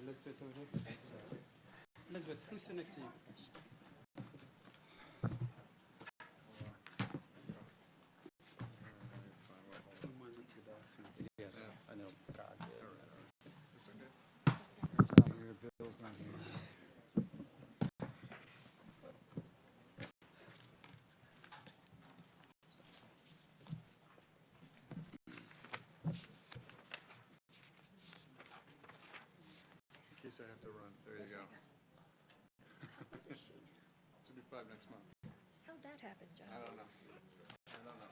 Elizabeth over there. Elizabeth, who's sitting next to you? Someone went to the bathroom. Yes, I know. God, Bill's not here. Bill's not here. In case I have to run. There you go. Should be 5 next month. How'd that happen, John? I don't know. I don't know.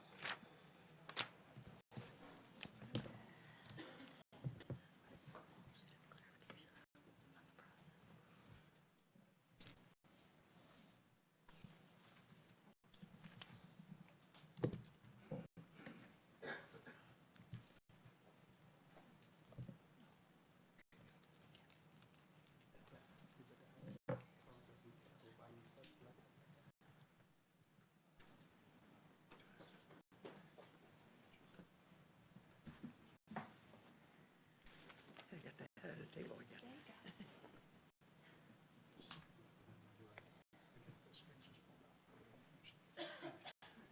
Get the head of the table again.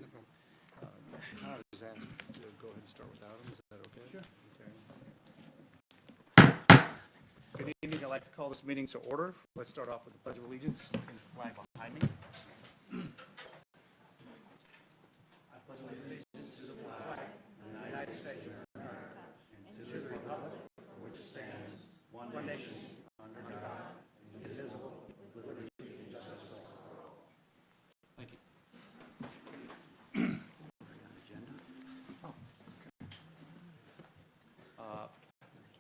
No problem. Todd was asked to go ahead and start without him. Is that okay? Sure. Okay. Good evening. I'd like to call this meeting to order. Let's start off with the Pledge of Allegiance and the flag behind me. I pledge allegiance to the flag of the United States of America and to the republic for which it stands, one nation, under God, indivisible, with liberty and justice for all. Thank you.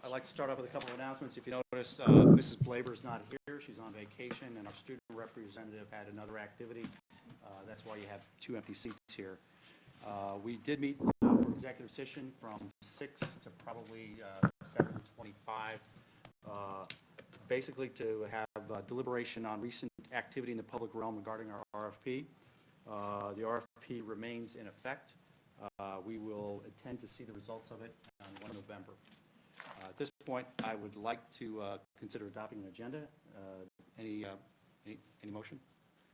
I'd like to start off with a couple of announcements. If you notice, Mrs. Blaber's not here. She's on vacation, and our student representative had another activity. That's why you have 2 empty seats here. We did meet for executive session from 6 to probably 7:25, basically to have deliberation on recent activity in the public realm regarding our RFP. The RFP remains in effect. We will intend to see the results of it on 1 November. At this point, I would like to consider adopting an agenda. Any motion?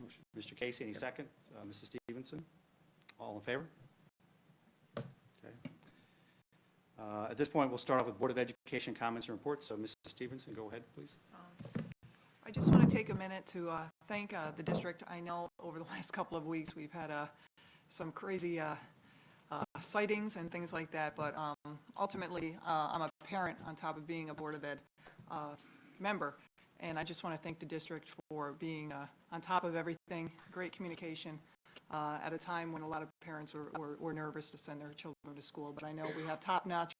Motion. Mr. Casey, any second? Mrs. Stevenson? All in favor? Okay. At this point, we'll start off with Board of Education comments and reports. So, Mrs. Stevenson, go ahead, please. I just want to take a minute to thank the district. I know over the last couple of weeks we've had some crazy sightings and things like that, but ultimately I'm a parent on top of being a Board of Ed member, and I just want to thank the district for being on top of everything, great communication at a time when a lot of parents were nervous to send their children to school. But I know we have top-notch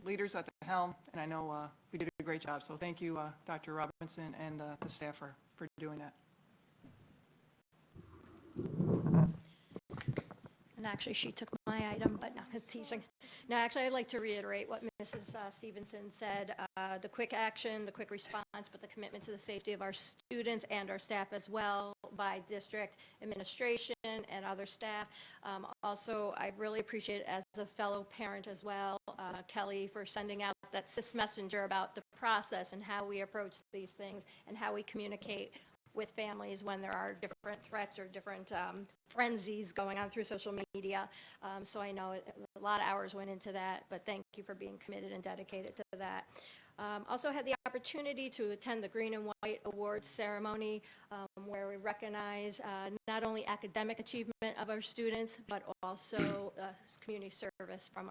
leaders at the helm, and I know we did a great job. So thank you, Dr. Robinson and the staff for doing that. And actually, she took my item, but no, it's teasing. No, actually, I'd like to reiterate what Mrs. Stevenson said. The quick action, the quick response, but the commitment to the safety of our students and our staff as well by district administration and other staff. Also, I really appreciate it as a fellow parent as well, Kelly, for sending out that SIS messenger about the process and how we approach these things and how we communicate with families when there are different threats or different frenzies going on through social media. So I know a lot of hours went into that, but thank you for being committed and dedicated to that. Also had the opportunity to attend the Green and White Awards ceremony, where we recognize not only academic achievement of our students, but also community service from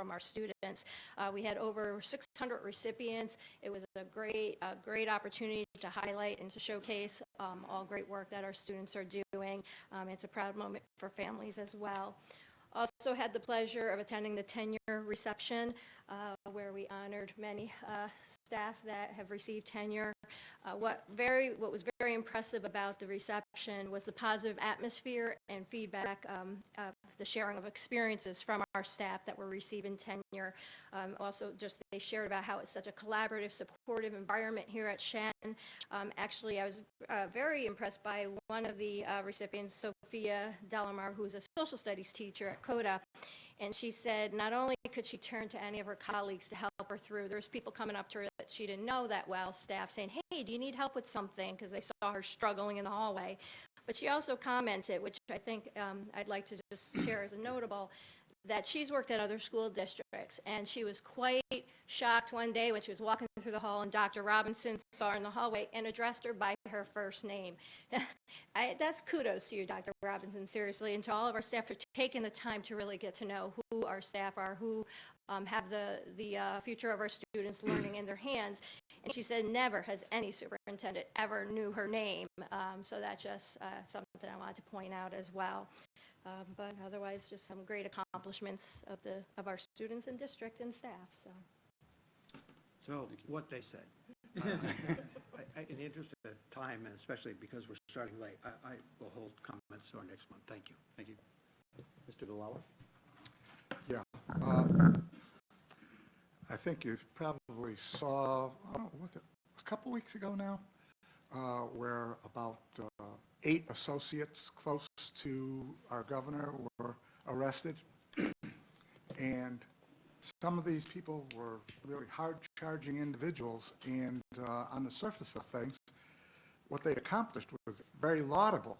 our students. We had over 600 recipients. It was a great opportunity to highlight and to showcase all great work that our students are doing. It's a proud moment for families as well. Also had the pleasure of attending the tenure reception, where we honored many staff that have received tenure. What was very impressive about the reception was the positive atmosphere and feedback, the sharing of experiences from our staff that were receiving tenure. Also, just they shared about how it's such a collaborative, supportive environment here at Shen. Actually, I was very impressed by one of the recipients, Sophia Delamar, who's a social studies teacher at CODA. And she said not only could she turn to any of her colleagues to help her through, there's people coming up to her that she didn't know that well, staff saying, hey, do you need help with something? Because they saw her struggling in the hallway. But she also commented, which I think I'd like to just share as a notable, that she's worked at other school districts, and she was quite shocked one day when she was walking through the hall and Dr. Robinson saw her in the hallway and addressed her by her first name. That's kudos to you, Dr. Robinson, seriously, and to all of our staff for taking the time to really get to know who our staff are, who have the future of our students learning in their hands. And she said never has any superintendent ever knew her name, so that's just something I wanted to point out as well. But otherwise, just some great accomplishments of our students and district and staff. So what they said. In the interest of time, and especially because we're starting late, I will hold comments till our next month. Thank you. Thank you. Mr. Delawa? Yeah. I think you probably saw, a couple weeks ago now, where about 8 associates close to our governor were arrested. And some of these people were really hard-charging individuals, and on the surface of things, what they accomplished was very laudable.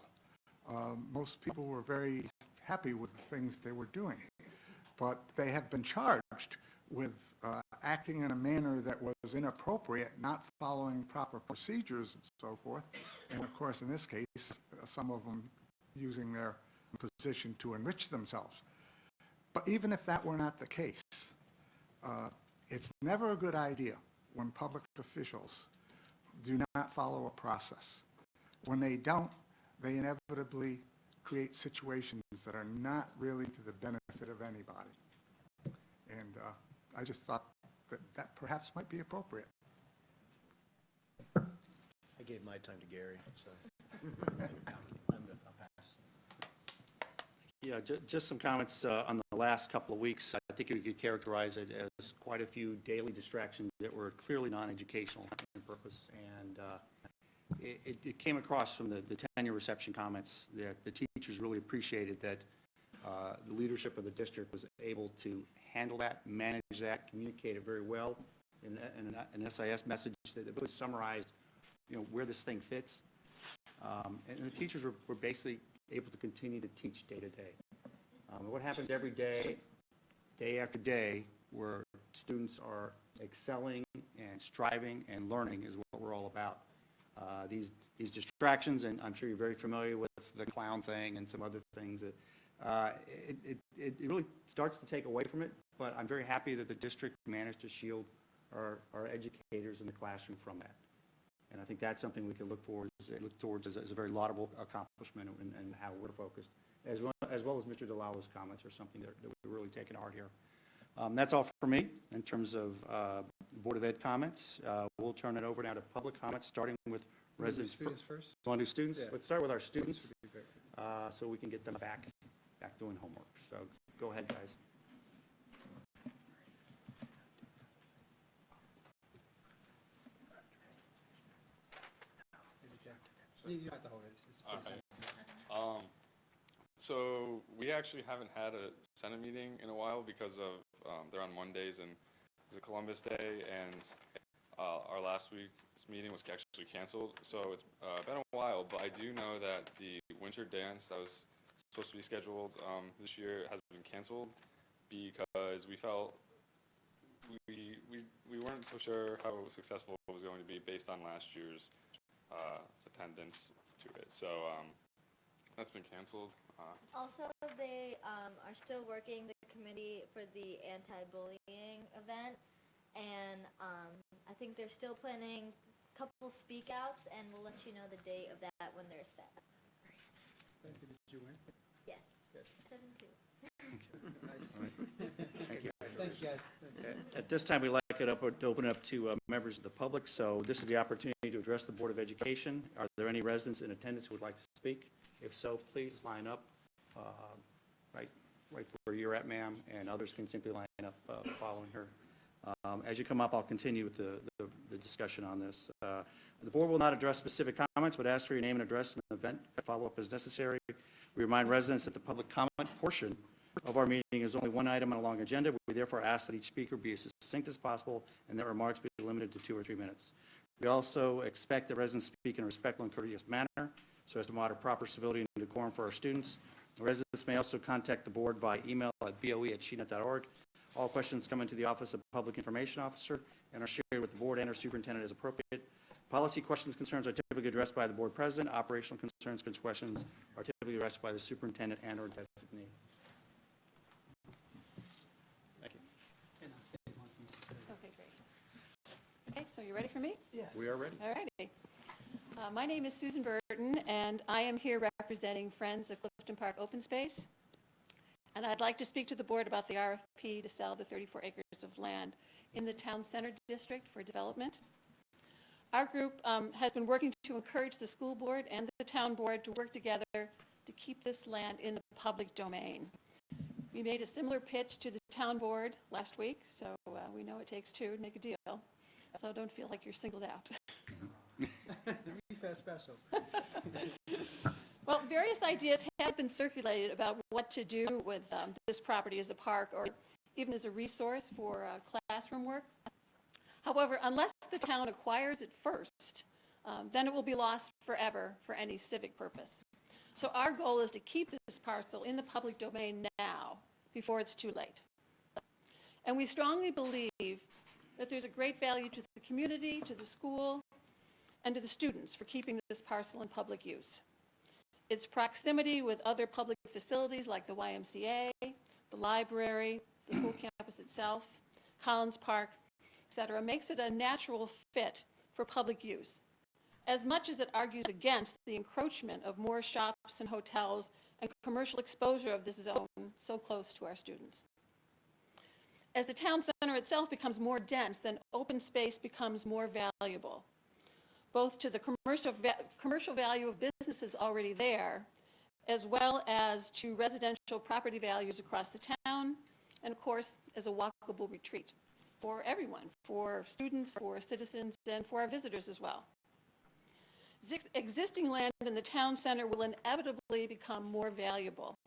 Most people were very happy with the things they were doing, but they have been charged with acting in a manner that was inappropriate, not following proper procedures and so forth, and of course in this case, some of them using their position to enrich themselves. But even if that were not the case, it's never a good idea when public officials do not follow a process. When they don't, they inevitably create situations that are not really to the benefit of anybody. And I just thought that perhaps might be appropriate. I gave my time to Gary, so I'll pass. Yeah, just some comments on the last couple of weeks. I think you could characterize it as quite a few daily distractions that were clearly non-educational in purpose. And it came across from the tenure reception comments that the teachers really appreciated that the leadership of the district was able to handle that, manage that, communicate it very well in an SIS message that really summarized, where this thing fits. And the teachers were basically able to continue to teach day to day. What happens every day, day after day, where students are excelling and striving and learning is what we're all about. These distractions, and I'm sure you're very familiar with the clown thing and some other things, it really starts to take away from it, but I'm very happy that the district managed to shield our educators in the classroom from that. And I think that's something we can look towards as a very laudable accomplishment and how we're focused, as well as Mr. Delawa's comments are something that we're really taking to heart here. That's all for me in terms of Board of Ed comments. We'll turn it over now to public comments, starting with residents. Students first? You want to do students? Yeah. Let's start with our students, Would be great. so we can get them back doing homework. So go ahead, guys. You don't have to hold it. It's All pretty right. sensitive. So we actually haven't had a Senate meeting in a while because of they're on Mondays and it's a Columbus Day, and our last week's meeting was actually canceled. So it's been a while, but I do know that the winter dance that was supposed to be scheduled this year has been canceled because we felt we weren't so sure how successful it was going to be based on last year's attendance to it. So that's been canceled. Also, they are still working the committee for the anti-bullying event, and I think they're still planning a couple speak outs, and we'll let you know the date of that when they're set. Did you win? Yes. Good. 7-2. Nice. All right. Thank you. Thank you, guys. At this time, we'd like it to open up to members of the public. So this is the opportunity to address the Board of Education. Are there any residents in attendance who would like to speak? If so, please line up right where you're at, ma'am, and others can simply line up following her. As you come up, I'll continue with the discussion on this. The board will not address specific comments, but ask for your name and address in the event follow-up is necessary. We remind residents that the public comment portion of our meeting is only one item on a long agenda. We therefore ask that each speaker be as succinct as possible and that remarks be limited to 2 or 3 minutes. We also expect that residents speak in a respectful and courteous manner so as to monitor proper civility and decorum for our students. Residents may also contact the board by email at boe@shenet.org. All questions come into the Office of Public Information Officer and are shared with the board and our superintendent as appropriate. Policy questions, concerns are typically addressed by the board president. Operational concerns, questions are typically addressed by the superintendent and/or designee. Thank you. And I'll say one thing to say. Okay, great. Okay, so you ready for me? Yes. We are ready. All righty. My name is Susan Burton, and I am here representing Friends of Clifton Park Open Space. And I'd like to speak to the board about the RFP to sell the 34 acres of land in the town center district for development. Our group has been working to encourage the school board and the town board to work together to keep this land in the public domain. We made a similar pitch to the town board last week, so we know it takes two to make a deal. So don't feel like you're singled out. Refair special. Well, various ideas have been circulated about what to do with this property as a park or even as a resource for classroom work. However, unless the town acquires it first, then it will be lost forever for any civic purpose. So our goal is to keep this parcel in the public domain now, before it's too late. And we strongly believe that there's a great value to the community, to the school, and to the students for keeping this parcel in public use. Its proximity with other public facilities like the YMCA, the library, the school campus itself, Collins Park, etc., makes it a natural fit for public use, as much as it argues against the encroachment of more shops and hotels and commercial exposure of this zone so close to our students. As the town center itself becomes more dense, then open space becomes more valuable, both to the commercial value of businesses already there, as well as to residential property values across the town, and of course, as a walkable retreat for everyone, for students, for citizens, and for our visitors as well. Existing land in the town center will inevitably become more valuable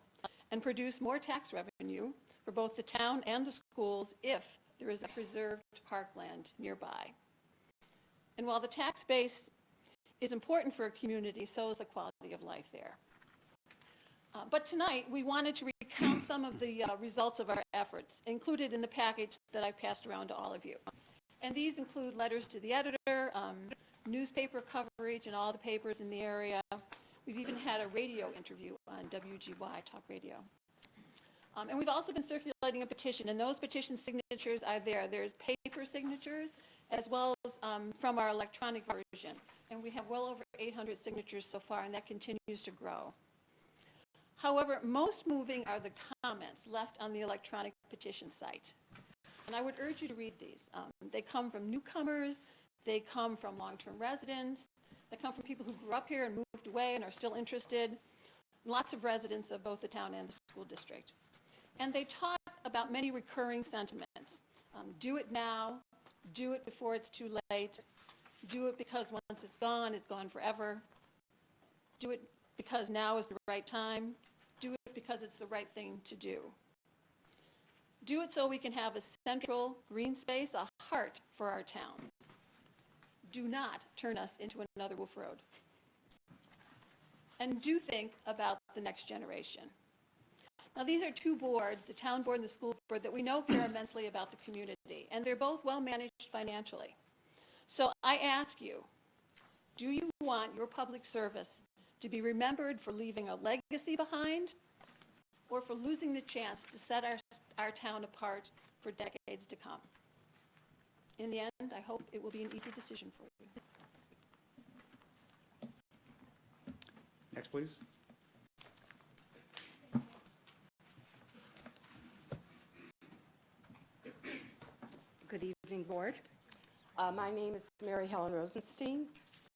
and produce more tax revenue for both the town and the schools if there is a preserved parkland nearby. And while the tax base is important for a community, so is the quality of life there. But tonight, we wanted to recount some of the results of our efforts included in the package that I passed around to all of you. And these include letters to the editor, newspaper coverage in all the papers in the area. We've even had a radio interview on WGY Talk Radio. And we've also been circulating a petition, and those petition signatures are there. There's paper signatures as well as from our electronic version. And we have well over 800 signatures so far, and that continues to grow. However, most moving are the comments left on the electronic petition site. And I would urge you to read these. They come from newcomers, they come from long-term residents, they come from people who grew up here and moved away and are still interested, lots of residents of both the town and the school district. And they talk about many recurring sentiments. Do it now, do it before it's too late, do it because once it's gone forever, do it because now is the right time, do it because it's the right thing to do. Do it so we can have a central green space, a heart for our town. Do not turn us into another Wolf Road. And do think about the next generation. Now, these are two boards, the town board and the school board, that we know care immensely about the community, and they're both well managed financially. So I ask you, do you want your public service to be remembered for leaving a legacy behind, or for losing the chance to set our town apart for decades to come? In the end, I hope it will be an easy decision for you. Next, please. Good evening, Board. My name is Mary Helen Rosenstein.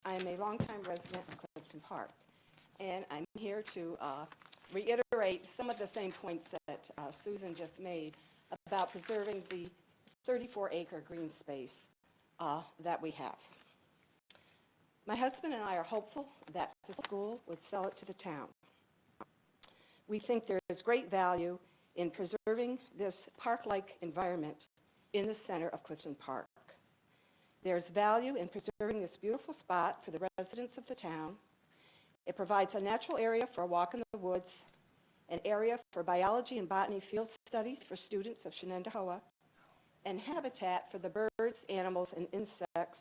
I am a longtime resident of Clifton Park, and I'm here to reiterate some of the same points that Susan just made about preserving the 34-acre green space that we have. My husband and I are hopeful that the school would sell it to the town. We think there is great value in preserving this park-like environment in the center of Clifton Park. There's value in preserving this beautiful spot for the residents of the town. It provides a natural area for a walk in the woods, an area for biology and botany field studies for students of Shenendehowa, and habitat for the birds, animals, and insects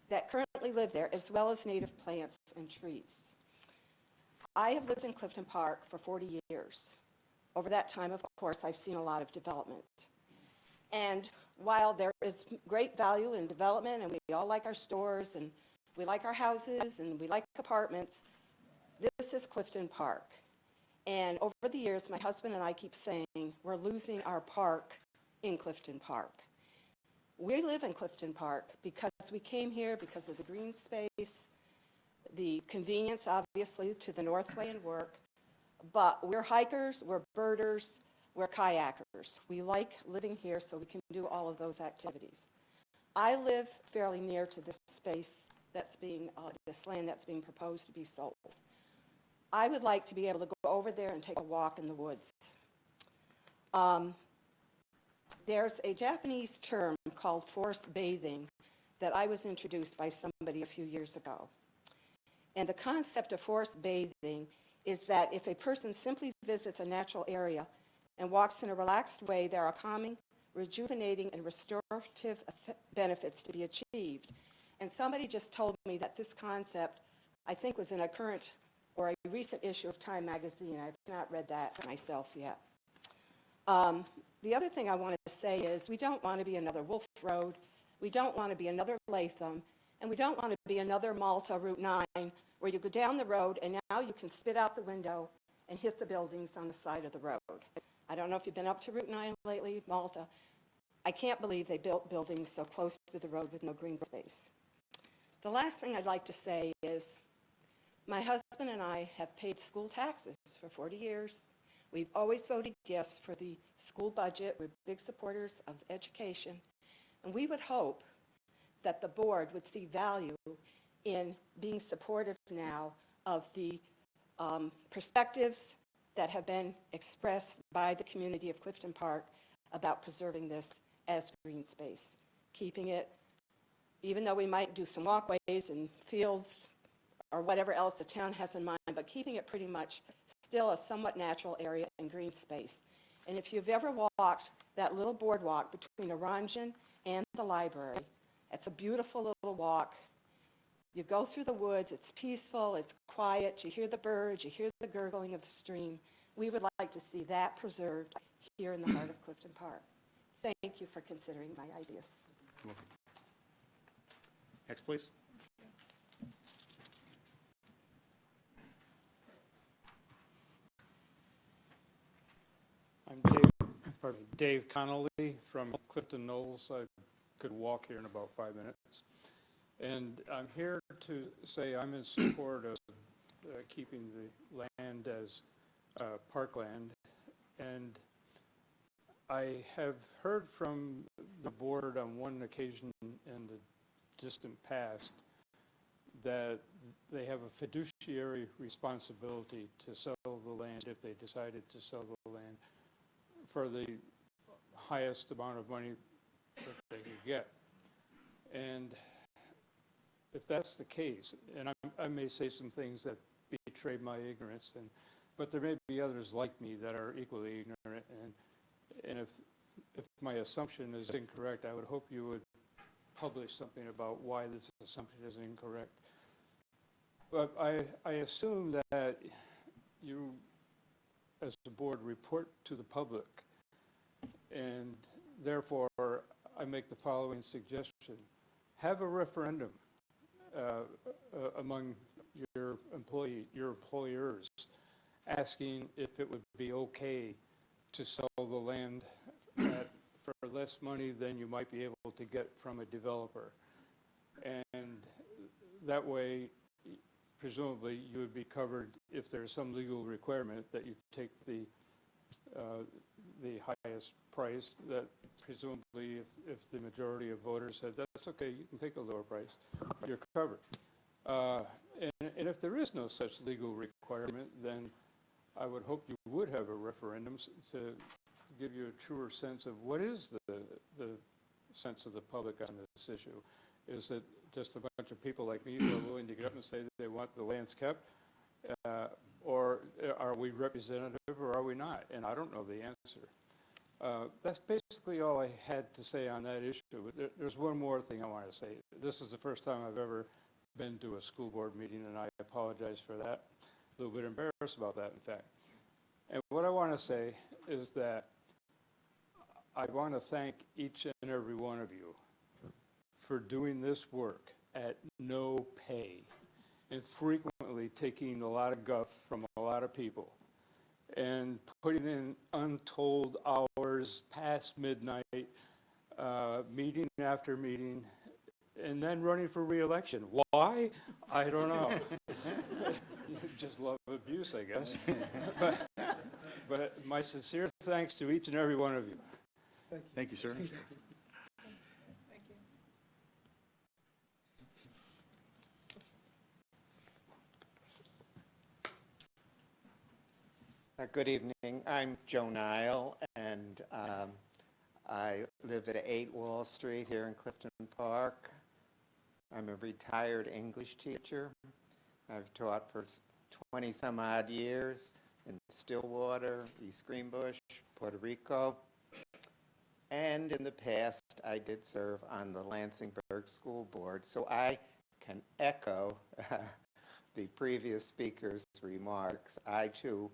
that currently live there, as well as native plants and trees. I have lived in Clifton Park for 40 years. Over that time, of course, I've seen a lot of development. And while there is great value in development, and we all like our stores, and we like our houses, and we like apartments, this is Clifton Park. And over the years, my husband and I keep saying we're losing our park in Clifton Park. We live in Clifton Park because we came here because of the green space, the convenience, obviously, to the Northway and work, but we're hikers, we're birders, we're kayakers. We like living here so we can do all of those activities. I live fairly near to this space that's being, this land that's being proposed to be sold. I would like to be able to go over there and take a walk in the woods. There's a Japanese term called forest bathing that I was introduced by somebody a few years ago. And the concept of forest bathing is that if a person simply visits a natural area and walks in a relaxed way, there are calming, rejuvenating, and restorative benefits to be achieved. And somebody just told me that this concept, I think, was in a current or a recent issue of Time magazine. I've not read that myself yet. The other thing I want to say is we don't want to be another Wolf Road, we don't want to be another Latham, and we don't want to be another Malta Route 9, where you go down the road and now you can spit out the window and hit the buildings on the side of the road. I don't know if you've been up to Route 9 lately, Malta. I can't believe they built buildings so close to the road with no green space. The last thing I'd like to say is my husband and I have paid school taxes for 40 years. We've always voted yes for the school budget. We're big supporters of education. And we would hope that the board would see value in being supportive now of the perspectives that have been expressed by the community of Clifton Park about preserving this as green space, keeping it, even though we might do some walkways and fields or whatever else the town has in mind, but keeping it pretty much still a somewhat natural area and green space. And if you've ever walked that little boardwalk between Oranjan and the library, it's a beautiful little walk. You go through the woods, it's peaceful, it's quiet, you hear the birds, you hear the gurgling of the stream. We would like to see that preserved here in the heart of Clifton Park. Thank you for considering my ideas. You're welcome. Next, please. I'm Dave Connolly from Clifton Knolls. I could walk here in about 5 minutes. And I'm here to say I'm in support of keeping the land as parkland. And I have heard from the board on one occasion in the distant past that they have a fiduciary responsibility to sell the land if they decided to sell the land for the highest amount of money that they could get. And if that's the case, and I may say some things that betray my ignorance, but there may be others like me that are equally ignorant, and if my assumption is incorrect, I would hope you would publish something about why this assumption is incorrect. But I assume that you, as the board, report to the public, and therefore I make the following suggestion. Have a referendum among your employers, asking if it would be okay to sell the land for less money than you might be able to get from a developer. And that way, presumably, you would be covered if there's some legal requirement that you take the highest price, that presumably if the majority of voters said, that's okay, you can take a lower price, you're covered. And if there is no such legal requirement, then I would hope you would have a referendum to give you a truer sense of what is the sense of the public on this this issue, is that just a bunch of people like me who are willing to get up and say that they want the lands kept, or are we representative or are we not? And I don't know the answer. That's basically all I had to say on that issue. But there's one more thing I want to say. This is the first time I've ever been to a school board meeting, and I apologize for that. A little bit embarrassed about that, in fact. And what I want to say is that I want to thank each and every one of you for doing this work at no pay and frequently taking a lot of guff from a lot of people and putting in untold hours past midnight, meeting after meeting, and then running for re-election. Why? I don't know. Just love abuse, I guess. But my sincere thanks to each and every one of you. Thank you, sir. Good evening. I'm Joe Nile, and I live at 8 Wall Street here in Clifton Park. I'm a retired English teacher. I've taught for 20-some-odd years in Stillwater, East Greenbush, Puerto Rico. And in the past, I did serve on the Lansingburg School Board, so I can echo the previous speaker's remarks. I, too,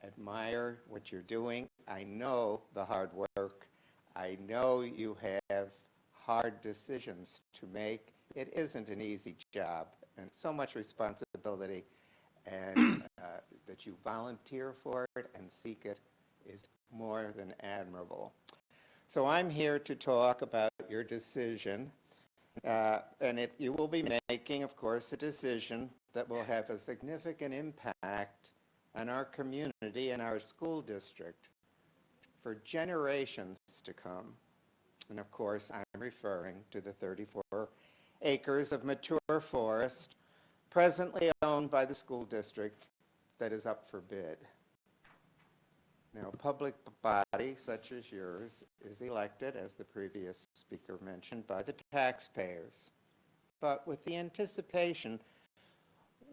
admire what you're doing. I know the hard work. I know you have hard decisions to make. It isn't an easy job, and so much responsibility, and that you volunteer for it and seek it is more than admirable. So I'm here to talk about your decision, and you will be making, of course, a decision that will have a significant impact on our community and our school district for generations to come. And of course, I'm referring to the 34 acres of mature forest presently owned by the school district that is up for bid. Now, a public body such as yours is elected, as the previous speaker mentioned, by the taxpayers. But with the anticipation,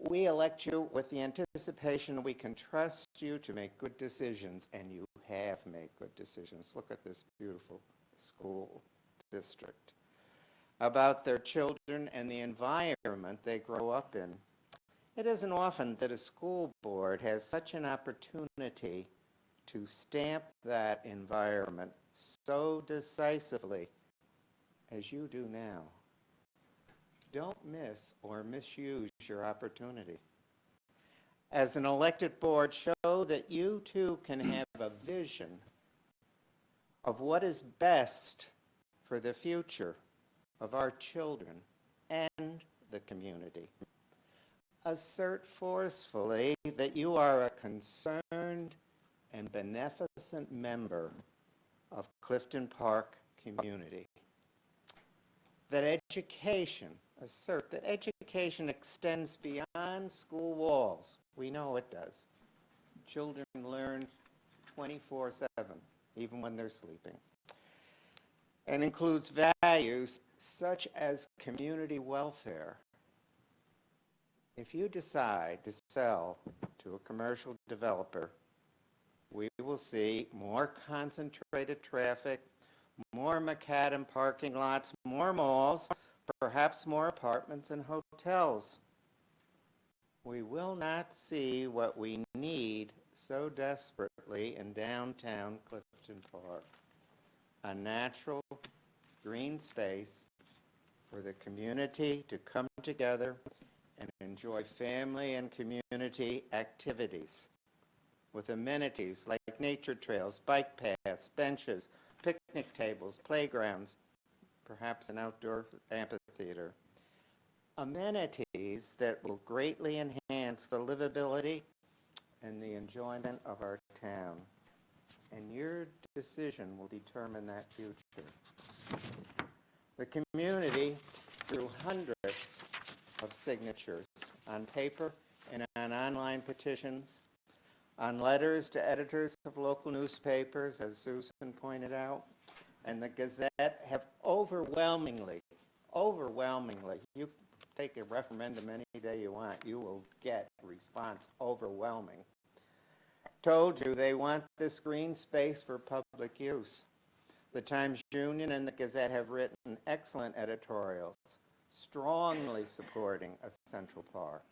we elect you with the anticipation we can trust you to make good decisions, and you have made good decisions. Look at this beautiful school district. About their children and the environment they grow up in. It isn't often that a school board has such an opportunity to stamp that environment so decisively as you do now. Don't miss or misuse your opportunity. As an elected board, show that you too can have a vision of what is best for the future of our children and the community. Assert forcefully that you are a concerned and beneficent member of Clifton Park community. That education, assert that education extends beyond school walls. We know it does. Children learn 24/7, even when they're sleeping. And includes values such as community welfare. If you decide to sell to a commercial developer, we will see more concentrated traffic, more macadam parking lots, more malls, perhaps more apartments and hotels. We will not see what we need so desperately in downtown Clifton Park, a natural green space for the community to come together and enjoy family and community activities with amenities like nature trails, bike paths, benches, picnic tables, playgrounds, perhaps an outdoor amphitheater. Amenities that will greatly enhance the livability and the enjoyment of our town. And your decision will determine that future. The community, through hundreds of signatures on paper and on online petitions, on letters to editors of local newspapers, as Susan pointed out, and the Gazette, have overwhelmingly overwhelmingly. You take a referendum any day you want, you will get response overwhelming. Told you they want this green space for public use. The Times Union and the Gazette have written excellent editorials strongly supporting a Central Park.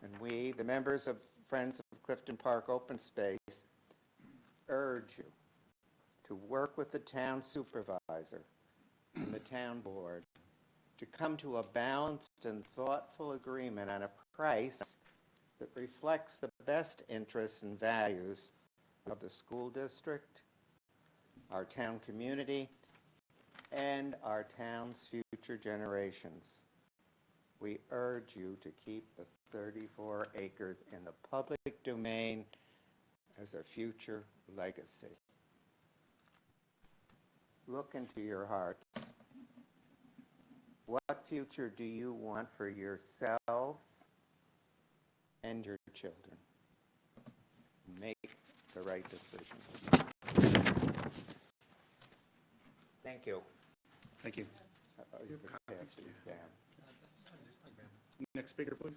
And we, the members of Friends of Clifton Park Open Space, urge you to work with the town supervisor and the town board to come to a balanced and thoughtful agreement on a price that reflects the best interests and values of the school district, our town community, and our town's future generations. We urge you to keep the 34 acres in the public domain as a future legacy. Look into your hearts. What future do you want for yourselves and your children? Make the right decision. Thank you. Thank you. You can pass these down. Next speaker, please.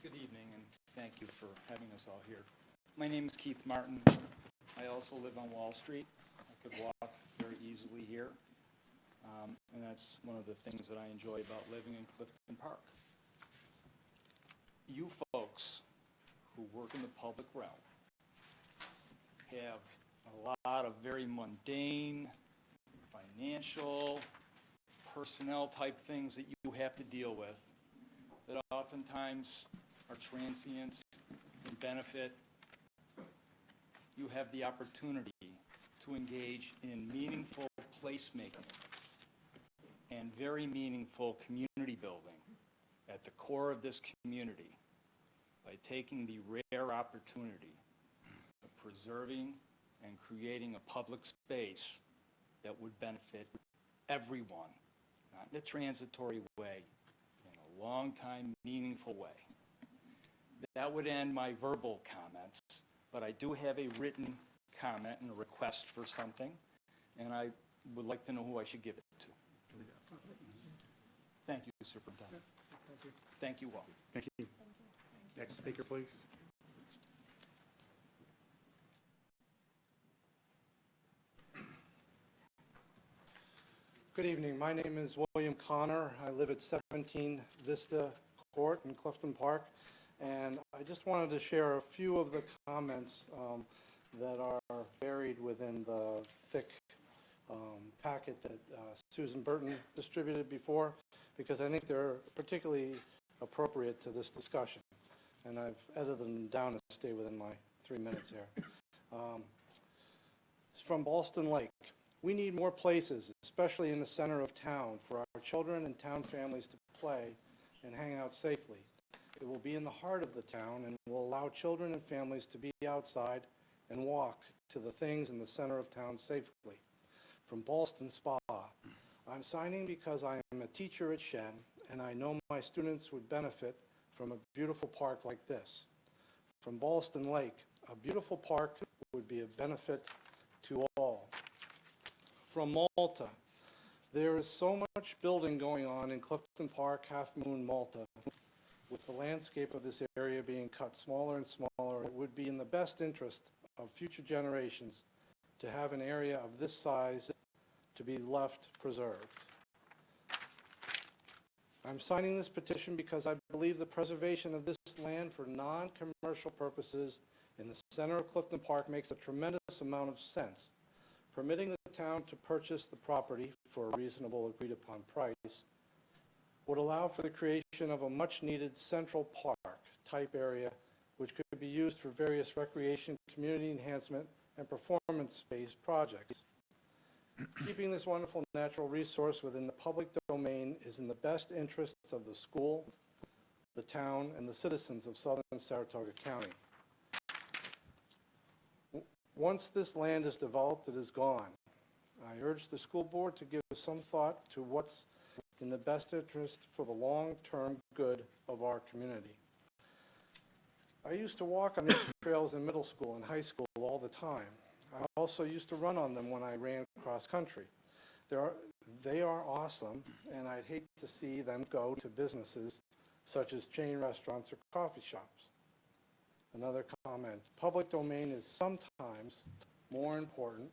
Good evening, and thank you for having us all here. My name is Keith Martin. I also live on Wall Street. I could walk very easily here, and that's one of the things that I enjoy about living in Clifton Park. You folks who work in the public realm have a lot of very mundane, financial, personnel type things that you have to deal with that oftentimes are transient and benefit. You have the opportunity to engage in meaningful placemaking and very meaningful community building at the core of this community by taking the rare opportunity of preserving and creating a public space that would benefit everyone, not in a transitory way, in a long-time, meaningful way. That would end my verbal comments, but I do have a written comment and a request for something, and I would like to know who I should give it to. Thank you, Superintendent. Thank you all. Thank you. Next speaker, please. Good evening. My name is William Connor. I live at 17 Vista Court in Clifton Park, and I just wanted to share a few of the comments that are buried within the thick packet that Susan Burton distributed before, because I think they're particularly appropriate to this discussion. And I've edited them down to stay within my 3 minutes here. It's from Ballston Lake. We need more places, especially in the center of town, for our children and town families to play and hang out safely. It will be in the heart of the town and will allow children and families to be outside and walk to the things in the center of town safely. From Ballston Spa. I'm signing because I am a teacher at Shen, and I know my students would benefit from a beautiful park like this. From Ballston Lake, a beautiful park would be a benefit to all. From Malta, there is so much building going on in Clifton Park, Half Moon, Malta. With the landscape of this area being cut smaller and smaller, it would be in the best interest of future generations to have an area of this size to be left preserved. I'm signing this petition because I believe the preservation of this land for non-commercial purposes in the center of Clifton Park makes a tremendous amount of sense. Permitting the town to purchase the property for a reasonable agreed-upon price would allow for the creation of a much-needed central park type area which could be used for various recreation, community enhancement, and performance space projects. Keeping this wonderful natural resource within the public domain is in the best interests of the school, the town, and the citizens of southern Saratoga County. Once this land is developed, it is gone. I urge the school board to give some thought to what's in the best interest for the long-term good of our community. I used to walk on these trails in middle school and high school all the time. I also used to run on them when I ran cross country. They are awesome, and I'd hate to see them go to businesses such as chain restaurants or coffee shops. Another comment, public domain is sometimes more important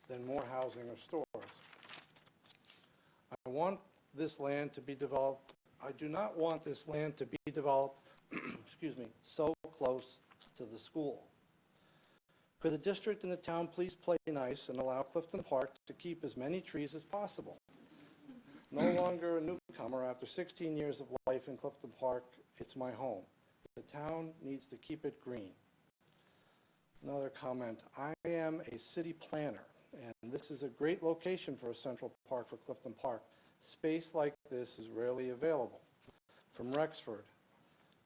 than more housing or stores. I want this land to be developed. I do not want this land to be developed, excuse me, so close to the school. Could the district and the town please play nice and allow Clifton Park to keep as many trees as possible? No longer a newcomer, after 16 years of life in Clifton Park, it's my home. The town needs to keep it green. Another comment, I am a city planner, and this is a great location for a central park for Clifton Park. Space like this is rarely available. From Rexford,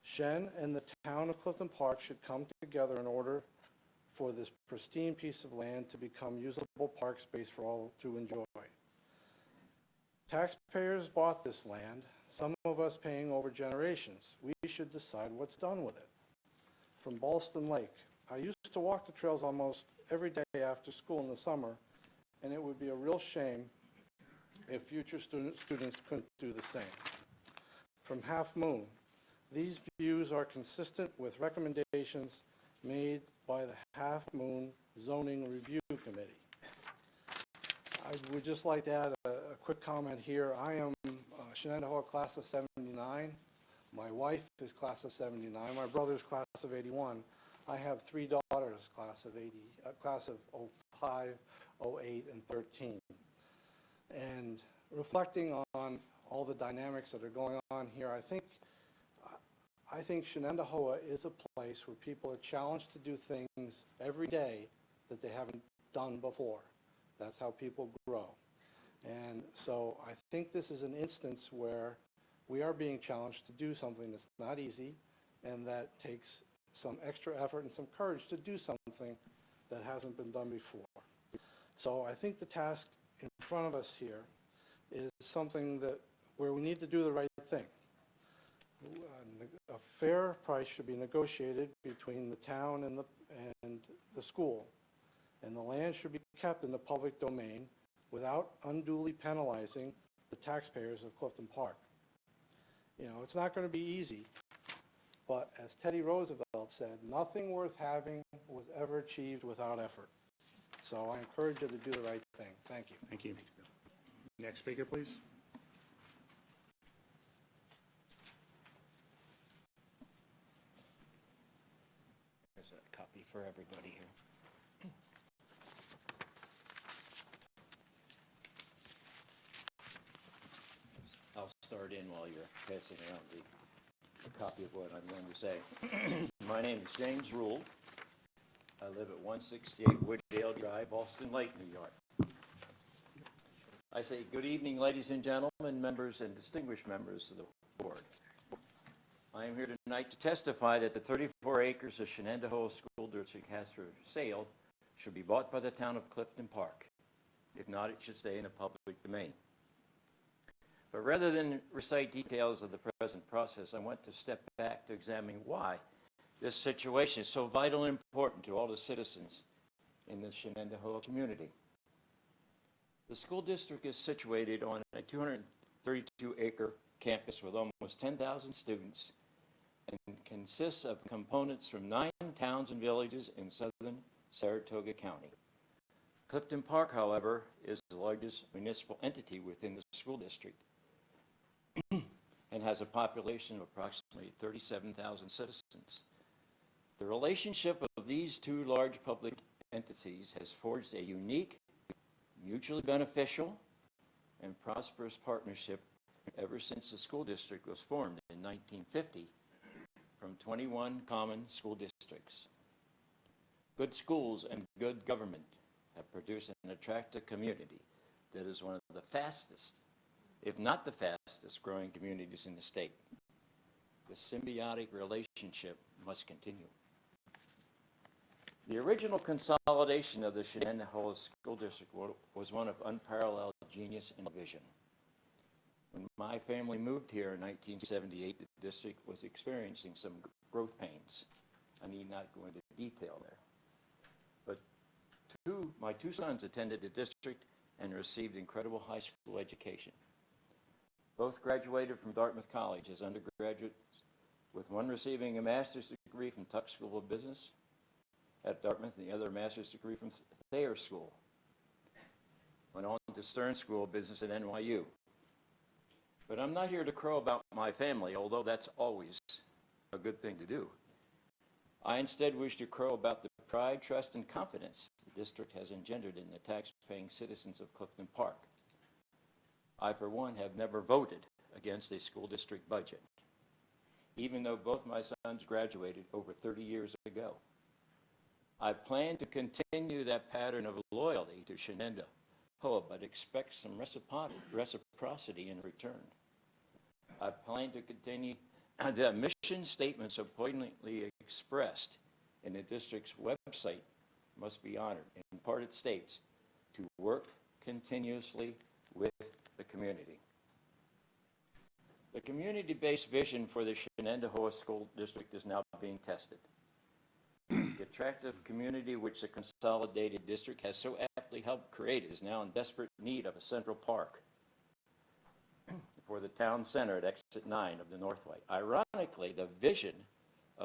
Shen and the town of Clifton Park should come together in order for this pristine piece of land to become usable park space for all to enjoy. Taxpayers bought this land, some of us paying over generations. We should decide what's done with it. From Ballston Lake, I used to walk the trails almost every day after school in the summer, and it would be a real shame if future students couldn't do the same. From Half Moon, these views are consistent with recommendations made by the Half Moon Zoning Review Committee. I would just like to add a quick comment here. I am Shenendehowa class of 79. My wife is class of 79. My brother's class of 81. I have 3 daughters, class of 05, 08, and 13. And reflecting on all the dynamics that are going on here, I think Shenendehowa is a place where people are challenged to do things every day that they haven't done before. That's how people grow. And so I think this is an instance where we are being challenged to do something that's not easy and that takes some extra effort and some courage to do something that hasn't been done before. So I think the task in front of us here is something where we need to do the right thing. A fair price should be negotiated between the town and the school, and the land should be kept in the public domain without unduly penalizing the taxpayers of Clifton Park. You know, it's not going to be easy, but as Teddy Roosevelt said, nothing worth having was ever achieved without effort. So I encourage you to do the right thing. Thank you. Thank you. Next speaker, please. There's a copy for everybody here. I'll start in while you're passing around a copy of what I'm going to say. My name is James Rule. I live at 168 Wooddale Drive, Ballston Lake, New York. I say good evening, ladies and gentlemen, members and distinguished members of the board. I am here tonight to testify that the 34 acres of Shenendehowa School District has for sale should be bought by the town of Clifton Park. If not, it should stay in a public domain. But rather than recite details of the present process, I want to step back to examine why this situation is so vital and important to all the citizens in the Shenendehowa community. The school district is situated on a 232-acre campus with almost 10,000 students and consists of components from 9 towns and villages in southern Saratoga County. Clifton Park, however, is the largest municipal entity within the school district and has a population of approximately 37,000 citizens. The relationship of these 2 large public entities has forged a unique, mutually beneficial, and prosperous partnership ever since the school district was formed in 1950 from 21 common school districts. Good schools and good government have produced an attractive community that is one of the fastest, if not the fastest, growing communities in the state. The symbiotic relationship must continue. The original consolidation of the Shenendehowa School District was one of unparalleled genius and vision. When my family moved here in 1978, the district was experiencing some growth pains. I need not go into detail there. But my two sons attended the district and received incredible high school education. Both graduated from Dartmouth College as undergraduates, with one receiving a master's degree from Tuck School of Business at Dartmouth and the other a master's degree from Thayer School. Went on to Stern School of Business at NYU. But I'm not here to crow about my family, although that's always a good thing to do. I instead wish to crow about the pride, trust, and confidence the district has engendered in the tax-paying citizens of Clifton Park. I, for one, have never voted against a school district budget, even though both my sons graduated over 30 years ago. I plan to continue that pattern of loyalty to Shenendehowa, but expect some reciprocity in return. I plan to continue the mission statement so poignantly expressed in the district's website must be honored. In part, it states, to work continuously with the community. The community-based vision for the Shenendehowa School District is now being tested. The attractive community which the consolidated district has so aptly helped create is now in desperate need of a central park for the town center at exit 9 of the Northway. Ironically, the vision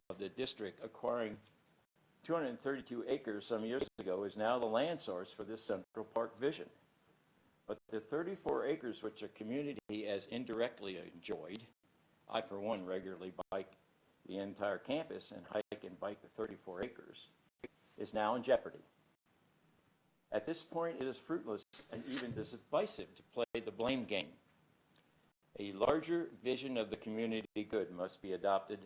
of the district acquiring 232 acres some years ago is now the land source for this central park vision. But the 34 acres which the community has indirectly enjoyed, I for one regularly bike the entire campus and hike and bike the 34 acres, is now in jeopardy. At this point, it is fruitless and even divisive to play the blame game. A larger vision of the community good must be adopted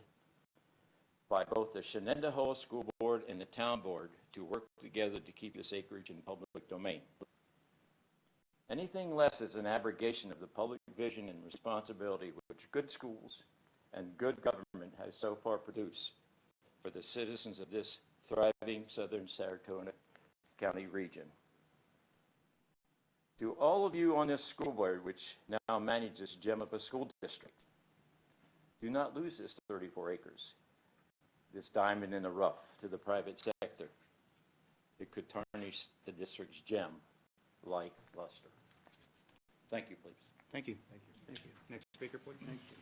by both the Shenendehowa School Board and the Town Board to work together to keep this acreage in public domain. Anything less is an abrogation of the public vision and responsibility which good schools and good government has so far produced for the citizens of this thriving southern Saratoga County region. To all of you on this school board, which now manages this gem of a school district, do not lose this 34 acres, this diamond in the rough, to the private sector. It could tarnish the district's gem like luster. Thank you, please. Thank you. Thank you. Next speaker, please. Thank you.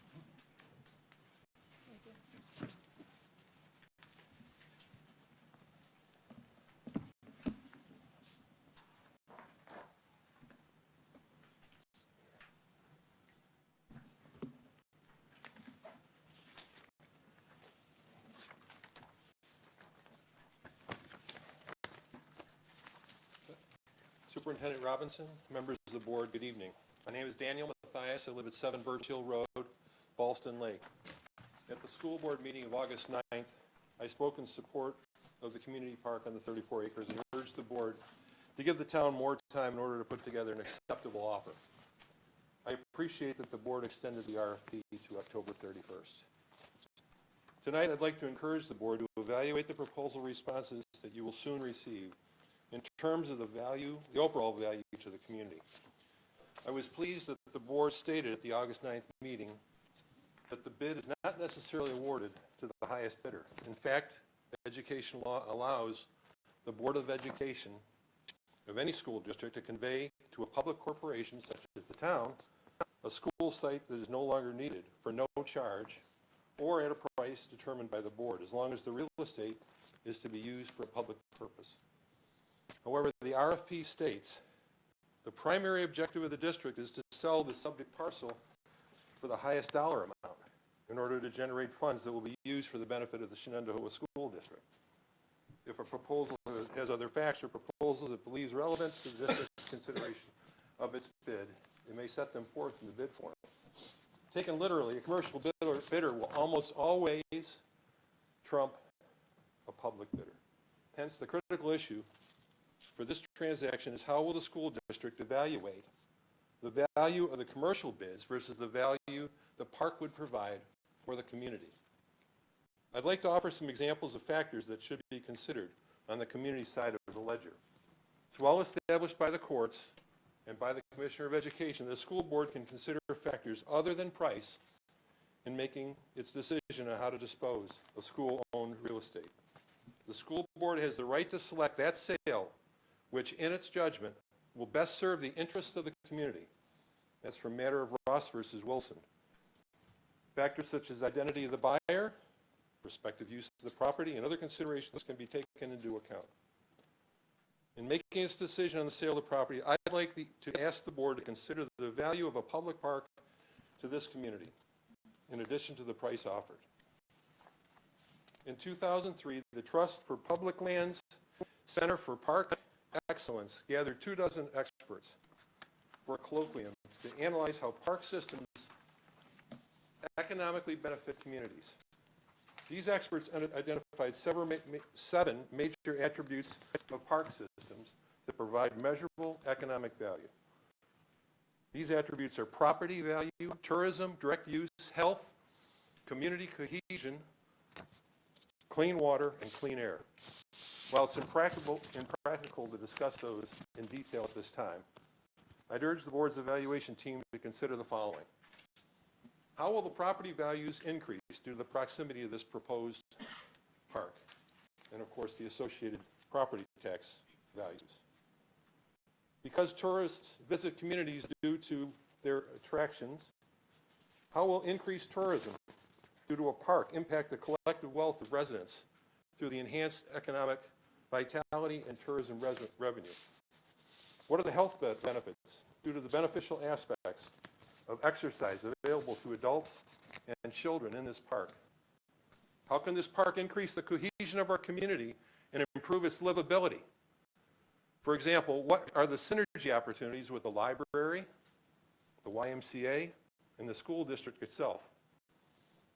Superintendent Robinson, members of the board, good evening. My name is Daniel Mathias. I live at 7 Birch Hill Road, Ballston Lake. At the school board meeting of August 9th, I spoke in support of the community park on the 34 acres and urged the board to give the town more time in order to put together an acceptable offer. I appreciate that the board extended the RFP to October 31st. Tonight, I'd like to encourage the board to evaluate the proposal responses that you will soon receive in terms of the value, the overall value to the community. I was pleased that the board stated at the August 9th meeting that the bid is not necessarily awarded to the highest bidder. In fact, education law allows the Board of Education of any school district to convey to a public corporation such as the town a school site that is no longer needed for no charge or at a price determined by the board, as long as the real estate is to be used for a public purpose. However, the RFP states the primary objective of the district is to sell the subject parcel for the highest dollar amount in order to generate funds that will be used for the benefit of the Shenendehowa School District. If a proposal has other facts or proposals it believes relevant to the district's consideration of its bid, it may set them forth in the bid form. Taken literally, a commercial bidder will almost always trump a public bidder. Hence, the critical issue for this transaction is how will the school district evaluate the value of the commercial bids versus the value the park would provide for the community. I'd like to offer some examples of factors that should be considered on the community side of the ledger. It's well established by the courts and by the Commissioner of Education that the school board can consider factors other than price in making its decision on how to dispose of school-owned real estate. The school board has the right to select that sale which, in its judgment, will best serve the interests of the community. That's from matter of Ross versus Wilson. Factors such as identity of the buyer, prospective use of the property, and other considerations can be taken into account. In making its decision on the sale of the property, I'd like to ask the board to consider the value of a public park to this community, in addition to the price offered. In 2003, the Trust for Public Lands Center for Park Excellence gathered 24 experts for a colloquium to analyze how park systems economically benefit communities. These experts identified seven major attributes of park systems that provide measurable economic value. These attributes are property value, tourism, direct use, health, community cohesion, clean water, and clean air. While it's impractical to discuss those in detail at this time, I'd urge the board's evaluation team to consider the following. How will the property values increase due to the proximity of this proposed park? And of course, the associated property tax values. Because tourists visit communities due to their attractions, how will increased tourism due to a park impact the collective wealth of residents through the enhanced economic vitality and tourism revenue? What are the health benefits due to the beneficial aspects of exercise available to adults and children in this park? How can this park increase the cohesion of our community and improve its livability? For example, what are the synergy opportunities with the library, the YMCA, and the school district itself?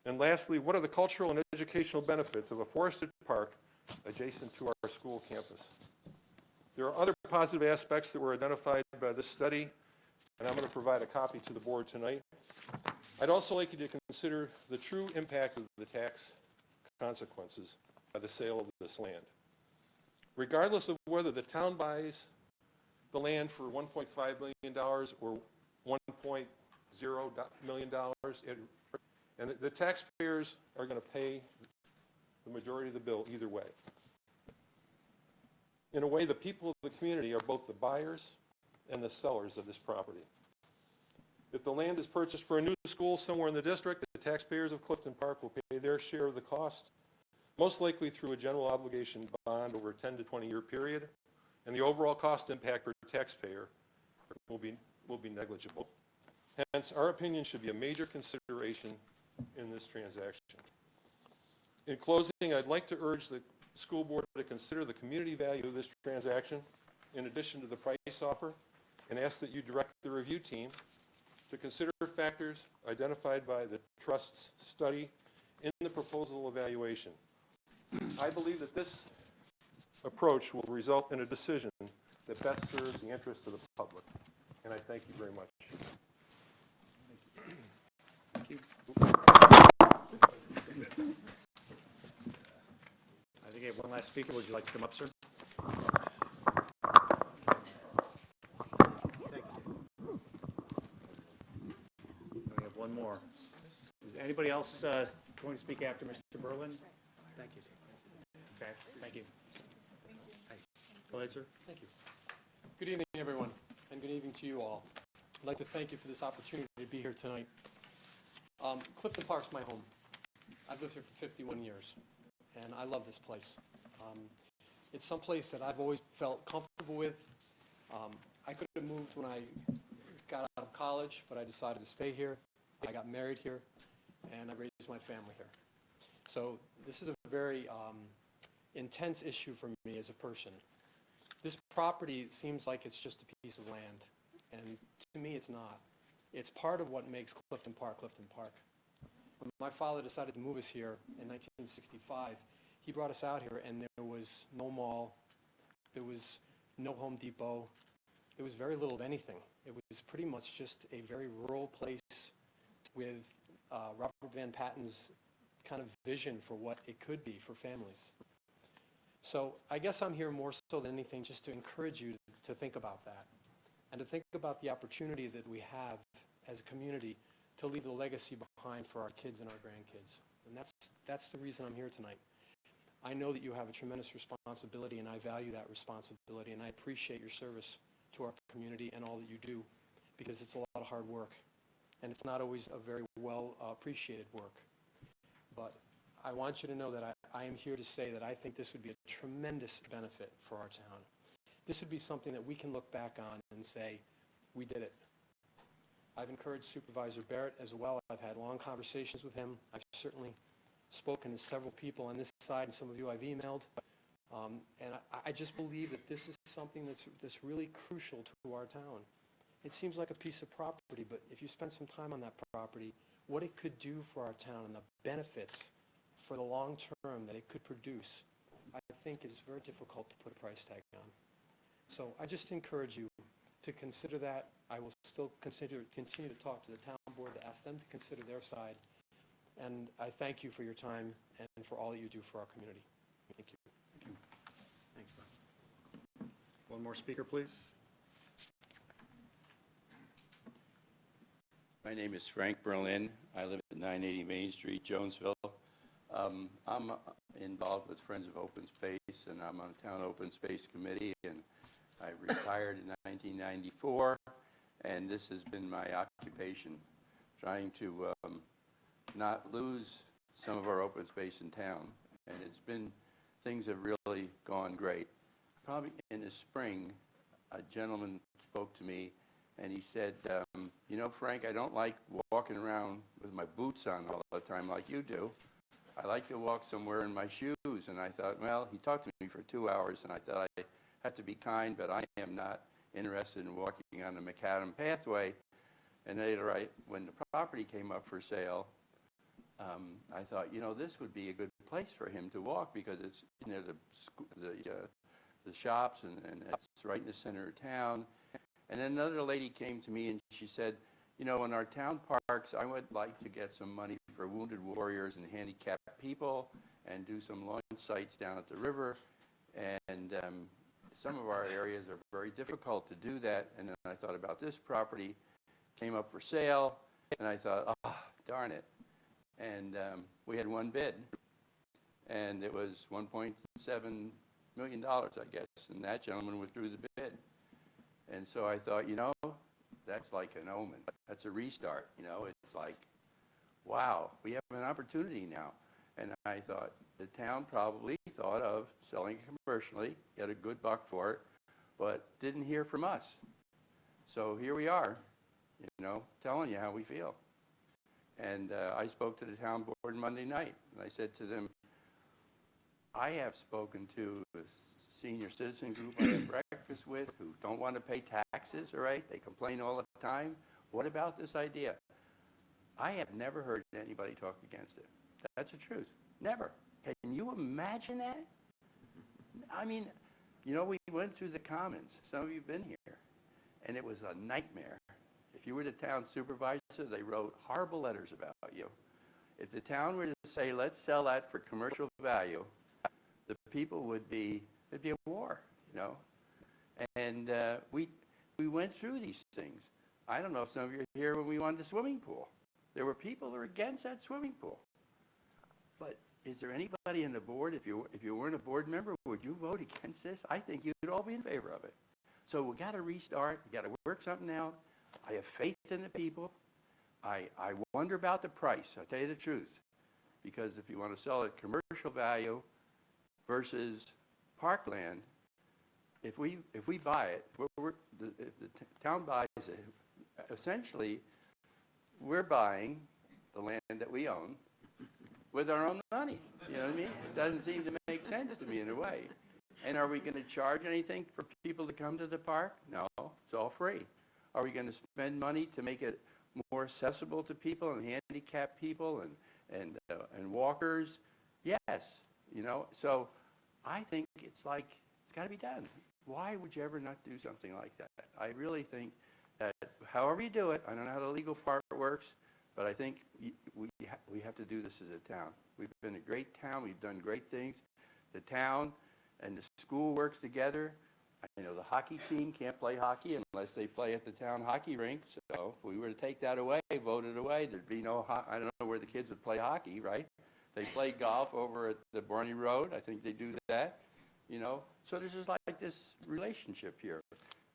And lastly, what are the cultural and educational benefits of a forested park adjacent to our school campus? There are other positive aspects that were identified by this study, and I'm going to provide a copy to the board tonight. I'd also like you to consider the true impact of the tax consequences of the sale of this land. Regardless of whether the town buys the land for $1.5 million or $1.0 million, and the taxpayers are going to pay the majority of the bill either way. In a way, the people of the community are both the buyers and the sellers of this property. If the land is purchased for a new school somewhere in the district, the taxpayers of Clifton Park will pay their share of the cost, most likely through a general obligation bond over a 10 to 20 year period, and the overall cost impact per taxpayer will be negligible. Hence, our opinion should be a major consideration in this transaction. In closing, I'd like to urge the school board to consider the community value of this transaction in addition to the price offer, and ask that you direct the review team to consider factors identified by the trust's study in the proposal evaluation. I believe that this approach will result in a decision that best serves the interests of the public, and I thank you very much. Thank you. I think I have one last speaker. Would you like to come up, sir? We have one more. Is anybody else going to speak after Mr. Berlin? Thank you, sir. Okay, thank you. Go ahead, sir. Thank you. Good evening, everyone, and good evening to you all. I'd like to thank you for this opportunity to be here tonight. Clifton Park's my home. I've lived here for 51 years, and I love this place. It's someplace that I've always felt comfortable with. I could have moved when I got out of college, but I decided to stay here. I got married here, and I raised my family here. So this is a very intense issue for me as a person. This property seems like it's just a piece of land, and to me it's not. It's part of what makes Clifton Park Clifton Park. When my father decided to move us here in 1965, he brought us out here, and there was no mall, there was no Home Depot, there was very little of anything. It was pretty much just a very rural place with Robert Van Patten's kind of vision for what it could be for families. So I guess I'm here more so than anything just to encourage you to think about that and to think about the opportunity that we have as a community to leave a legacy behind for our kids and our grandkids. And that's the reason I'm here tonight. I know that you have a tremendous responsibility, and I value that responsibility, and I appreciate your service to our community and all that you do, because it's a lot of hard work, and it's not always a very well appreciated work. But I want you to know that I am here to say that I think this would be a tremendous benefit for our town. This would be something that we can look back on and say, we did it. I've encouraged Supervisor Barrett as well. I've had long conversations with him. I've certainly spoken to several people on this side, and some of you I've emailed. And I just believe that this is something that's really crucial to our town. It seems like a piece of property, but if you spend some time on that property, what it could do for our town and the benefits for the long term that it could produce, I think is very difficult to put a price tag on. So I just encourage you to consider that. I will still continue to talk to the town board to ask them to consider their side. And I thank you for your time and for all that you do for our community. Thank you. Thank you. Thanks, Bob. One more speaker, please. My name is Frank Berlin. I live at 980 Main Street, Jonesville. I'm involved with Friends of Open Space, and I'm on the Town Open Space Committee, and I retired in 1994, and this has been my occupation, trying to not lose some of our open space in town. And things have really gone great. Probably in the spring, a gentleman spoke to me, and he said, you know, Frank, I don't like walking around with my boots on all the time like you do. I like to walk somewhere in my shoes. And I thought, well, he talked to me for 2 hours, and I thought I have to be kind, but I am not interested in walking on the macadam pathway. And later, when the property came up for sale, I thought, you know, this would be a good place for him to walk, because it's near the shops, and it's right in the center of town. And then another lady came to me, and she said, you know, in our town parks, I would like to get some money for wounded warriors and handicapped people and do some launch sites down at the river. And some of our areas are very difficult to do that. And then I thought about this property, came up for sale, and I thought, oh, darn it. And we had one bid, and it was $1.7 million, I guess. And that gentleman withdrew the bid. And so I thought, you know, that's like an omen. That's a restart. You know, it's like, wow, we have an opportunity now. And I thought the town probably thought of selling it commercially, get a good buck for it, but didn't hear from us. So here we are, you know, telling you how we feel. And I spoke to the town board Monday night, and I said to them, I have spoken to a senior citizen group I have breakfast with who don't want to pay taxes, all right? They complain all the time. What about this idea? I have never heard anybody talk against it. That's the truth. Never. Can you imagine that? I mean, you know, we went through the Commons. Some of you have been here. And it was a nightmare. If you were the town supervisor, they wrote horrible letters about you. If the town were to say, let's sell that for commercial value, the people would be, it'd be a war, you know. And we went through these things. I don't know if some of you are here when we wanted the swimming pool. There were people who were against that swimming pool. But is there anybody in the board, if you weren't a board member, would you vote against this? I think you'd all be in favor of it. So we got to restart. We got to work something out. I have faith in the people. I wonder about the price. I'll tell you the truth. Because if you want to sell it commercial value versus parkland, if we buy it, if the town buys it, essentially we're buying the land that we own with our own money. You know what I mean? It doesn't seem to make sense to me in a way. And are we going to charge anything for people to come to the park? No, it's all free. Are we going to spend money to make it more accessible to people and handicapped people and walkers? Yes. You know, so I think it's got to be done. Why would you ever not do something like that? I really think that however you do it, I don't know how the legal part works, but I think we have to do this as a town. We've been a great town. We've done great things. The town and the school works together. I know the hockey team can't play hockey unless they play at the town hockey rink. So if we were to take that away, vote it away, there'd be no, I don't know where the kids would play hockey, right? They play golf over at the Barney Road. I think they do that, you know. So there's just like this relationship here.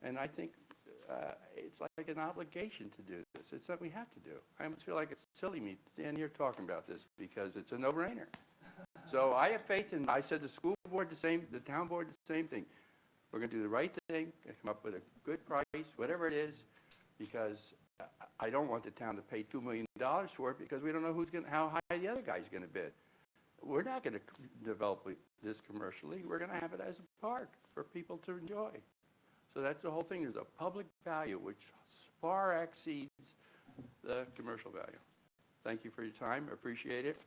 And I think it's like an obligation to do this. It's something we have to do. I almost feel like it's silly me to stand here talking about this because it's a no-brainer. So I have faith in, I said the school board the same, the town board the same thing. We're going to do the right thing, come up with a good price, whatever it is, because I don't want the town to pay $2 million for it because we don't know how high the other guy's going to bid. We're not going to develop this commercially. We're going to have it as a park for people to enjoy. So that's the whole thing. There's a public value which far exceeds the commercial value. Thank you for your time. I appreciate it.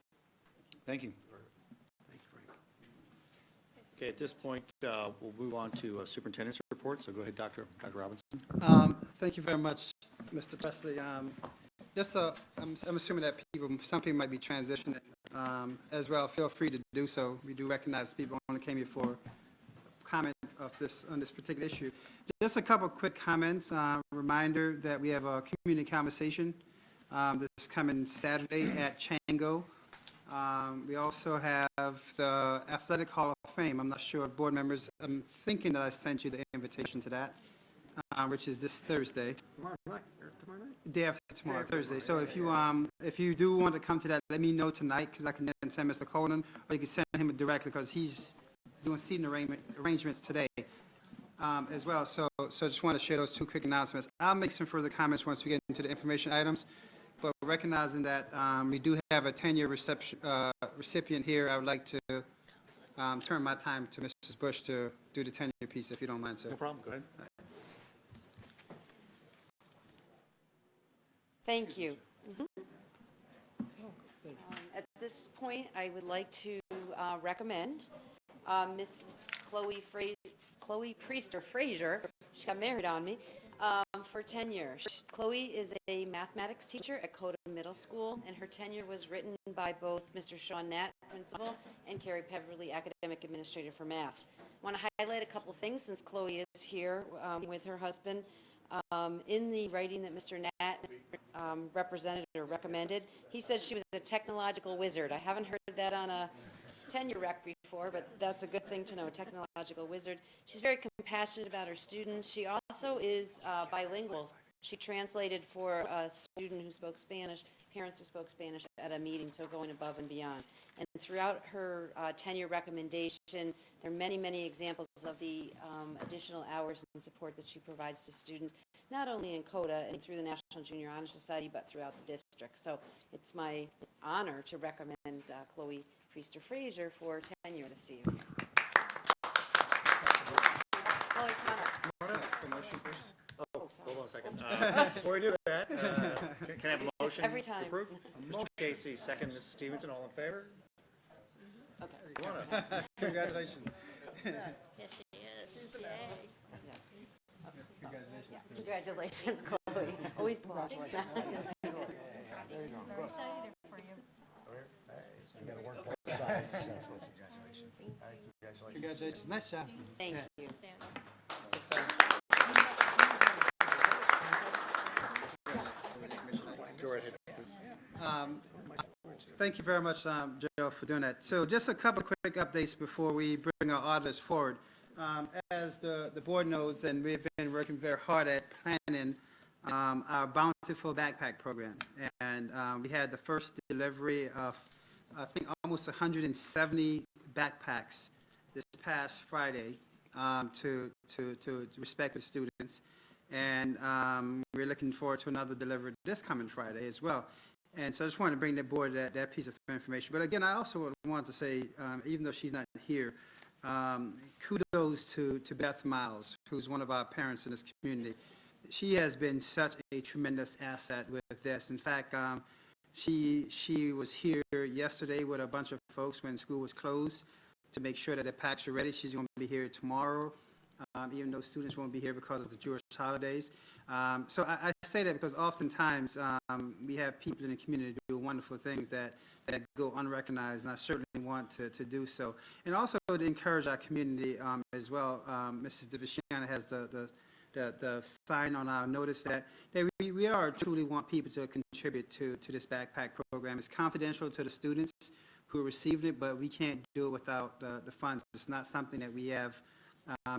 Thank you. Thanks, Frank. Okay, at this point, we'll move on to superintendent's report. So go ahead, Dr. Robinson. Thank you very much, Mr. Presley. I'm assuming that some people might be transitioning as well. Feel free to do so. We do recognize people only came here for comment on this particular issue. Just a couple quick comments. Reminder that we have a community conversation this coming Saturday at Chango. We also have the Athletic Hall of Fame. I'm not sure if board members, I'm thinking that I sent you the invitation to that, which is this Thursday. Tomorrow night. Day after tomorrow, Thursday. So if you do want to come to that, let me know tonight because I can then send Mr. Conan, or you can send him directly because he's doing seating arrangements today as well. So just want to share those two quick announcements. I'll make some further comments once we get into the information items. But recognizing that we do have a 10-year recipient here, I would like to turn my time to Mrs. Bush to do the 10-year piece, if you don't mind, sir. No problem. Go ahead. Thank you. At this point, I would like to recommend Mrs. Chloe Priester Frazier. She got married on me. For tenure. Chloe is a mathematics teacher at Coda Middle School, and her tenure was written by both Mr. Sean Natt, principal, and Carrie Peverly, academic administrator for math. I want to highlight a couple things since Chloe is here with her husband. In the writing that Mr. Natt represented or recommended, he said she was a technological wizard. I haven't heard that on a tenure rec before, but that's a good thing to know, technological wizard. She's very compassionate about her students. She also is bilingual. She translated for a student who spoke Spanish, parents who spoke Spanish at a meeting, so going above and beyond. And throughout her tenure recommendation, there are many, many examples of the additional hours and support that she provides to students, not only in CODA and through the National Junior Honor Society, but throughout the district. So it's my honor to recommend Chloe Priester Frazier for tenure this evening. Chloe, come on up. Oh, hold on a second. Before we do that, can I have a motion every time. to approve? Mr. Casey, second. Mrs. Stevenson, all in favor? Okay. Congratulations. Yes, she is. Yay. Congratulations. Congratulations, Chloe. Always blush. You got to work both sides. Congratulations. Nice job. Thank you. It's exciting. Thank you very much, Joe, for doing that. So just a couple quick updates before we bring our auditors forward. As the board knows, and we've been working very hard at planning our Bountiful Backpack Program. And we had the first delivery of, I think, almost 170 backpacks this past Friday to respective students. And we're looking forward to another delivery this coming Friday as well. And so I just wanted to bring the board that piece of information. But again, I also want to say, even though she's not here, kudos to Beth Miles, who's one of our parents in this community. She has been such a tremendous asset with this. In fact, she was here yesterday with a bunch of folks when school was closed to make sure that the packs are ready. She's going to be here tomorrow, even though students won't be here because of the Jewish holidays. So I say that because oftentimes we have people in the community do wonderful things that go unrecognized, and I certainly want to do so. And also to encourage our community as well. Mrs. DeVisciani kind of has the sign on our notice that we are truly want people to contribute to this backpack program. It's confidential to the students who are receiving it, but we can't do it without the funds. It's not something that we have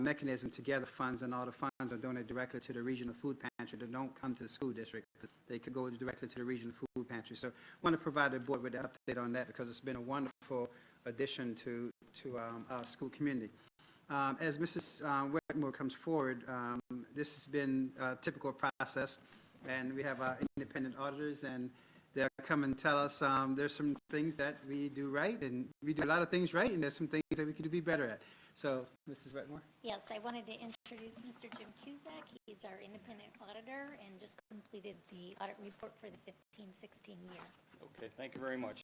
mechanism to gather funds, and all the funds are donated directly to the regional food pantry. They don't come to the school district. They could go directly to the regional food pantry. So I want to provide the board with an update on that because it's been a wonderful addition to our school community. As Mrs. Wetmore comes forward, this has been a typical process, and we have our independent auditors, and they'll come and tell us there's some things that we do right, and we do a lot of things right, and there's some things that we could be better at. So, Mrs. Wetmore? Yes, I wanted to introduce Mr. Jim Cusack. He's our independent auditor and just completed the audit report for the 15-16 year. Okay, thank you very much.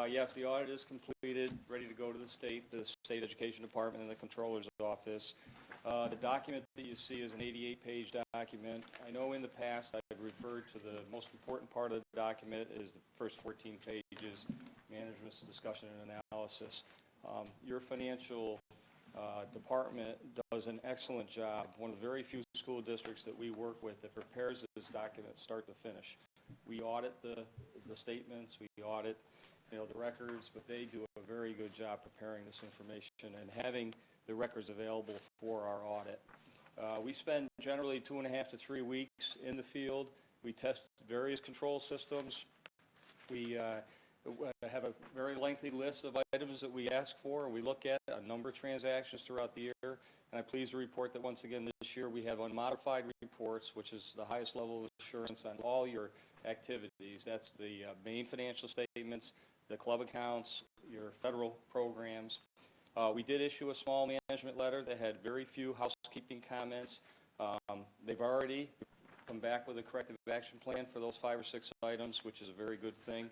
Yes, the audit is completed, ready to go to the State Education Department and the Controller's Office. The document that you see is an 88-page document. I know in the past I've referred to the most important part of the document is the first 14 pages, management's discussion and analysis. Your financial department does an excellent job. One of the very few school districts that we work with that prepares this document start to finish. We audit the statements, we audit the records, but they do a very good job preparing this information and having the records available for our audit. We spend generally 2.5 to 3 weeks in the field. We test various control systems. We have a very lengthy list of items that we ask for and we look at, a number of transactions throughout the year. And I'm pleased to report that once again this year we have unmodified reports, which is the highest level of assurance on all your activities. That's the main financial statements, the club accounts, your federal programs. We did issue a small management letter that had very few housekeeping comments. They've already come back with a corrective action plan for those 5 or 6 items, which is a very good thing.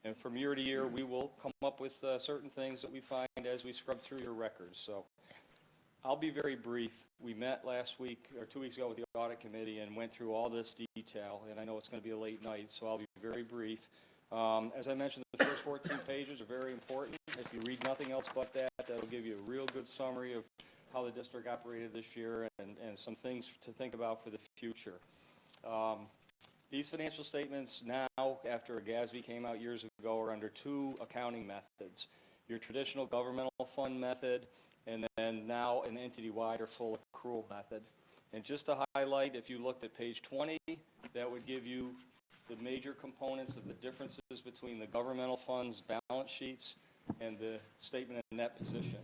And from year to year, we will come up with certain things that we find as we scrub through your records. So I'll be very brief. We met last week or 2 weeks ago with the audit committee and went through all this detail, and I know it's going to be a late night, so I'll be very brief. As I mentioned, the first 14 pages are very important. If you read nothing else but that, that'll give you a real good summary of how the district operated this year and some things to think about for the future. These financial statements now, after a GASB came out years ago, are under 2 accounting methods. Your traditional governmental fund method, and then now an entity-wide or full accrual method. And just to highlight, if you looked at page 20, that would give you the major components of the differences between the governmental funds balance sheets and the statement of net position.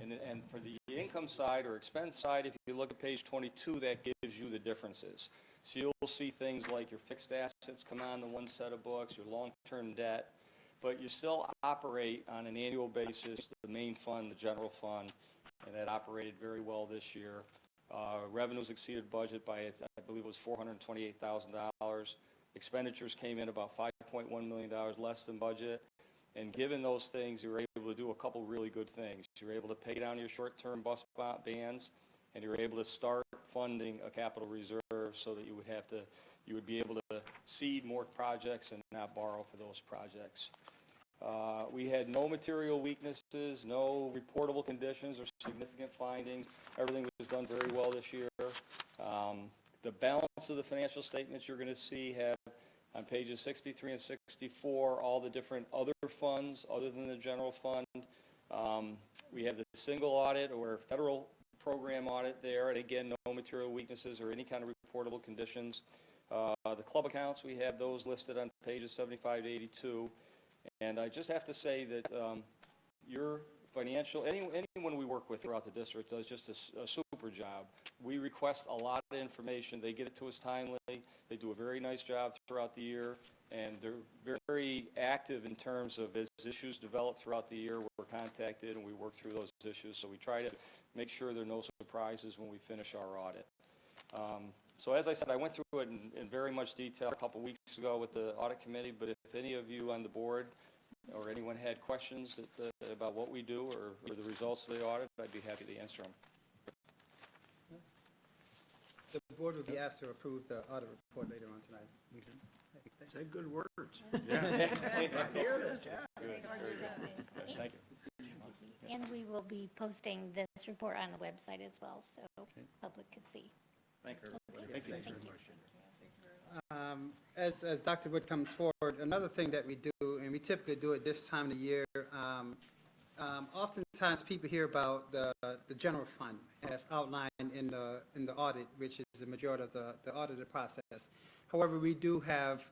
And for the income side or expense side, if you look at page 22, that gives you the differences. So you'll see things like your fixed assets come on the one set of books, your long-term debt, but you still operate on an annual basis, the main fund, the general fund, and that operated very well this year. Revenues exceeded budget by, I believe it was $428,000. Expenditures came in about $5.1 million less than budget. And given those things, you were able to do a couple really good things. You were able to pay down your short-term bus bans, and you were able to start funding a capital reserve so that you would be able to seed more projects and not borrow for those projects. We had no material weaknesses, no reportable conditions or significant findings. Everything was done very well this year. The balance of the financial statements you're going to see have on pages 63 and 64 all the different other funds other than the general fund. We have the single audit or federal program audit there, and again, no material weaknesses or any kind of reportable conditions. The club accounts, we have those listed on pages 75 to 82. And I just have to say that your financial, anyone we work with throughout the district does just a super job. We request a lot of information. They get it to us timely. They do a very nice job throughout the year, and they're very active in terms of as issues develop throughout the year, we're contacted and we work through those issues. So we try to make sure there are no surprises when we finish our audit. So as I said, I went through it in very much detail a couple weeks ago with the audit committee, but if any of you on the board or anyone had questions about what we do or the results of the audit, I'd be happy to answer them. The board will be asked to approve the audit report later on tonight. Say good words. Yeah. Hear this, yeah. Good, very good. Thank you. And we will be posting this report on the website as well, so public could see. Thank you, everybody. Okay, Thank you. thank you. As Dr. Wood comes forward, another thing that we do, and we typically do it this time of the year, oftentimes people hear about the general fund as outlined in the audit, which is the majority of the audited process. However, we do have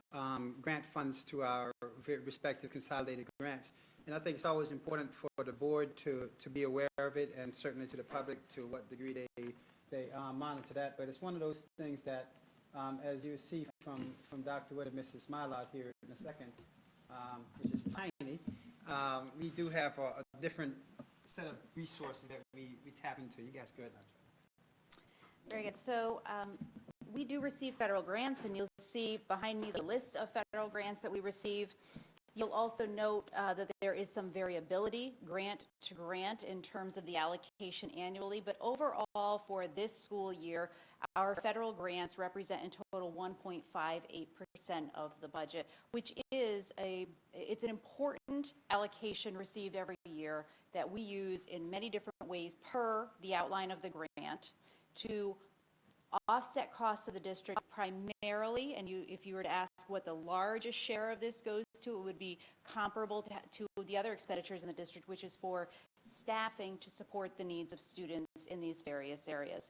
grant funds to our respective consolidated grants, and I think it's always important for the board to be aware of it, and certainly to the public to what degree they monitor that. But it's one of those things that, as you see from Dr. Wood and Mrs. Mylod here in a second, which is tiny, we do have a different set of resources that we tap into. You guys go ahead. Very good. So we do receive federal grants, and you'll see behind me the list of federal grants that we receive. You'll also note that there is some variability grant to grant in terms of the allocation annually, but overall for this school year, our federal grants represent in total 1.58% of the budget, which is it's an important allocation received every year that we use in many different ways per the outline of the grant to offset costs of the district primarily, and if you were to ask what the largest share of this goes to, it would be comparable to the other expenditures in the district, which is for staffing to support the needs of students in these various areas.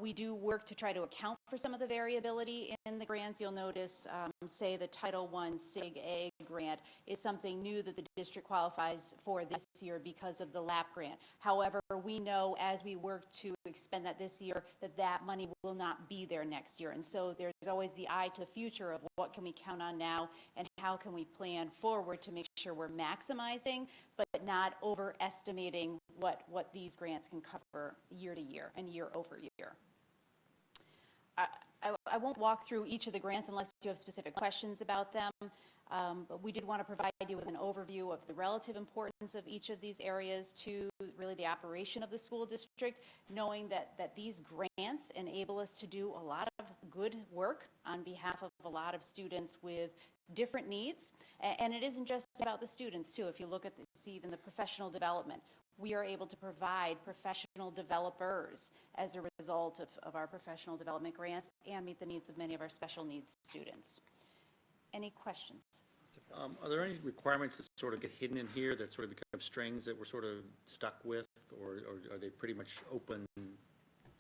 We do work to try to account for some of the variability in the grants. You'll notice, say, the Title I SIG A grant is something new that the district qualifies for this year because of the LAP grant. However, we know as we work to expend that this year that money will not be there next year. And so there's always the eye to the future of what can we count on now and how can we plan forward to make sure we're maximizing but not overestimating what these grants can cover year to year and year over year. I won't walk through each of the grants unless you have specific questions about them, but we did want to provide you with an overview of the relative importance of each of these areas to really the operation of the school district, knowing that these grants enable us to do a lot of good work on behalf of a lot of students with different needs. And it isn't just about the students, too. If you look at even the professional development, we are able to provide professional developers as a result of our professional development grants and meet the needs of many of our special needs students. Any questions? Are there any requirements that sort of get hidden in here that sort of become strings that we're sort of stuck with, or are they pretty much open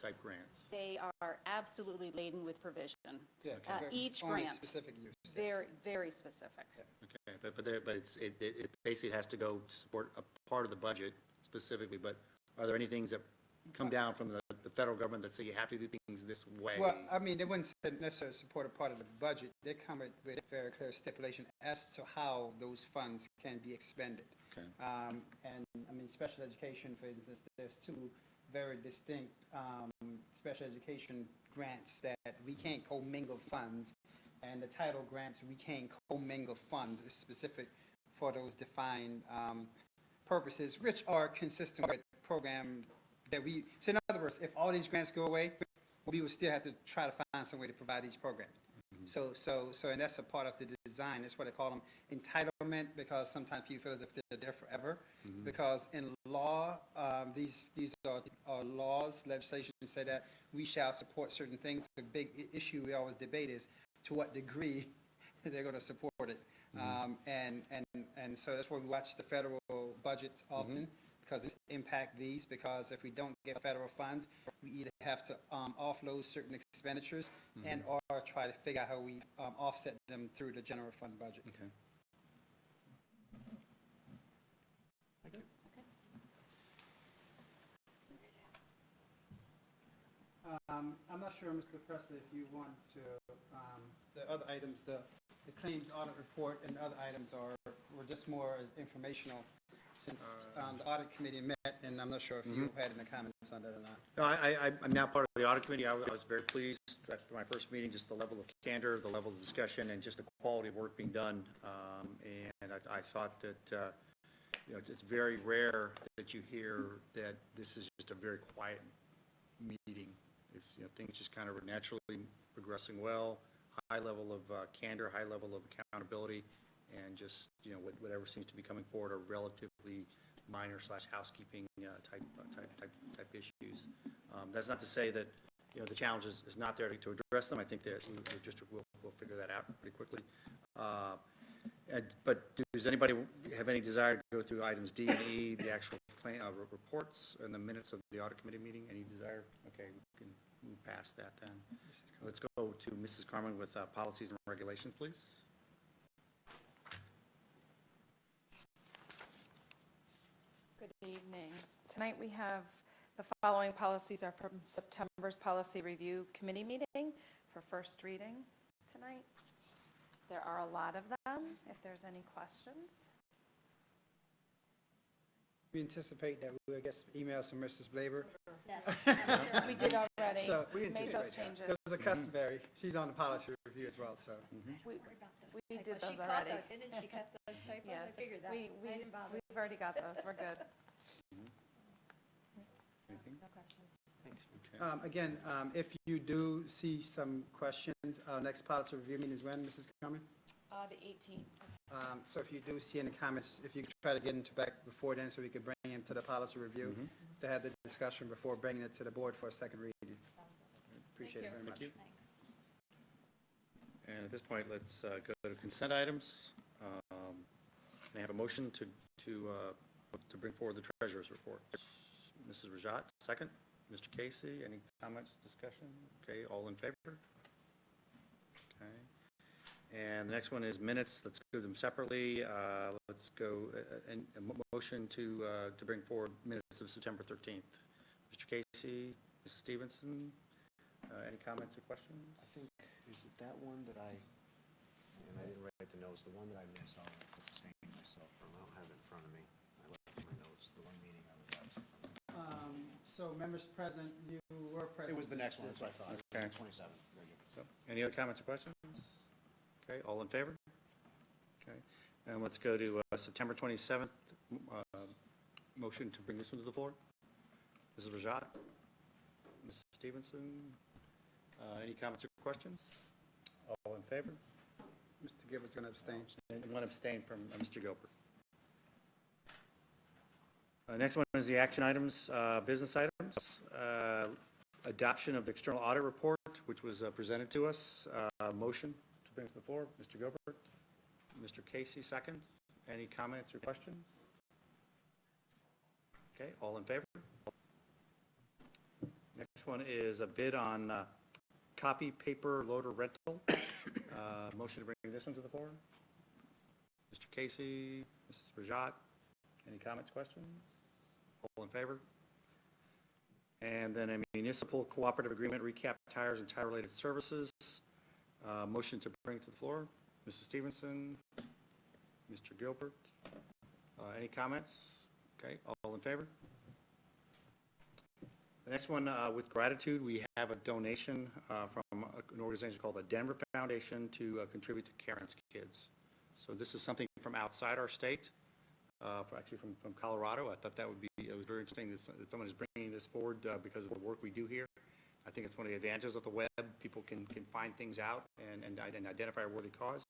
type grants? They are absolutely laden with provision. Yeah, each only grant, specific use. very, very specific. Okay, but it basically has to go to support a part of the budget specifically, but are there any things that come down from the federal government that say you have to do things this way? Well, I mean, they wouldn't necessarily support a part of the budget. They come with very clear stipulation as to how those funds can be expended. Okay. And I mean, special education, for instance, there's two very distinct special education grants that we can't commingle funds, and the title grants we can't commingle funds. It's specific for those defined purposes, which are consistent with program that we. So in other words, if all these grants go away, we would still have to try to find some way to provide these programs. So, and that's a part of the design. That's what they call them entitlement, because sometimes people feel as if they're there forever. Because in law, these are laws, legislation say that we shall support certain things. The big issue we always debate is to what degree they're going to support it. And so that's why we watch the federal budgets often, because it impact these, because if we don't get federal funds, we either have to offload certain expenditures and or try to figure out how we offset them through the general fund budget. Okay. Okay. I'm not sure, Mr. Presley, if you want to, the other items, the claims audit report and other items were just more as informational, since the audit committee met, and I'm not sure if you had any comments on that or not. No, I'm now part of the audit committee. I was very pleased after my first meeting, just the level of candor, the level of discussion, and just the quality of work being done. And I thought that it's very rare that you hear that this is just a very quiet meeting. It's things just kind of are naturally progressing well, high level of candor, high level of accountability, and just whatever seems to be coming forward are relatively minor/housekeeping type issues. That's not to say that, the challenge is not there to address them. I think that the district will figure that out pretty quickly. But does anybody have any desire to go through items D and E, the actual reports and the minutes of the audit committee meeting? Any desire? Okay, we can move past that then. Let's go to Mrs. Carmen with policies and regulations, please. Good evening. Tonight we have the following policies are from September's Policy Review Committee meeting for first reading tonight. There are a lot of them, if there's any questions. We anticipate that we will get some emails from Mrs. Blaber. Yes. We did already. So we made those changes. Those are customary. She's on the policy review as well, so. We did those She caught already. those, didn't she? Cut those typos? Yes. I figured that. I didn't bother. We've already got those. We're good. Anything? No questions. Again, if you do see some questions, our next policy review meeting is when, Mrs. Carmen? The 18th. So if you do see any comments, if you could try to get into back before then, so we could bring them to the policy review to have the discussion before bringing it to the board for a second reading. Appreciate it very much. Thank you. And at this point, let's go to consent items. May I have a motion to bring forward the treasurer's report? Mrs. Rajat, second. Mr. Casey, any comments, discussion? Okay, all in favor? Okay. And the next one is minutes. Let's do them separately. Let's go, a motion to bring forward minutes of September 13th. Mr. Casey, Mrs. Stevenson, any comments or questions? I think, is it that one that I didn't write the notes, the one that I missed, I'll abstain myself from. I don't have it in front of me. I left my notes, the one meeting I was absent from. So members present, you were present. It was the next one, that's what I thought. Okay. 27, very good. So, any other comments or questions? Okay, all in favor? Okay, and let's go to September 27th. Motion to bring this one to the floor. Mrs. Rajat, Mrs. Stevenson, any comments or questions? All in favor? Mr. Gilbert's going to abstain. And one abstain from Mr. Gilbert. Next one is the action items, business items. Adoption of the external audit report, which was presented to us. Motion to bring to the floor. Mr. Gilbert. Mr. Casey, second. Any comments or questions? Okay, all in favor? Next one is a bid on copy paper loader rental. Motion to bring this one to the floor. Mr. Casey, Mrs. Rajat, any comments, questions? All in favor? And then a municipal cooperative agreement, recap tires and tire-related services. Motion to bring to the floor. Mrs. Stevenson, Mr. Gilbert, any comments? Okay, all in favor? The next one, with gratitude, we have a donation from an organization called the Denver Foundation to contribute to Karen's Kids. So this is something from outside our state, actually from Colorado. I thought it was very interesting that someone is bringing this forward because of the work we do here. I think it's one of the advantages of the web. People can find things out and identify a worthy cause.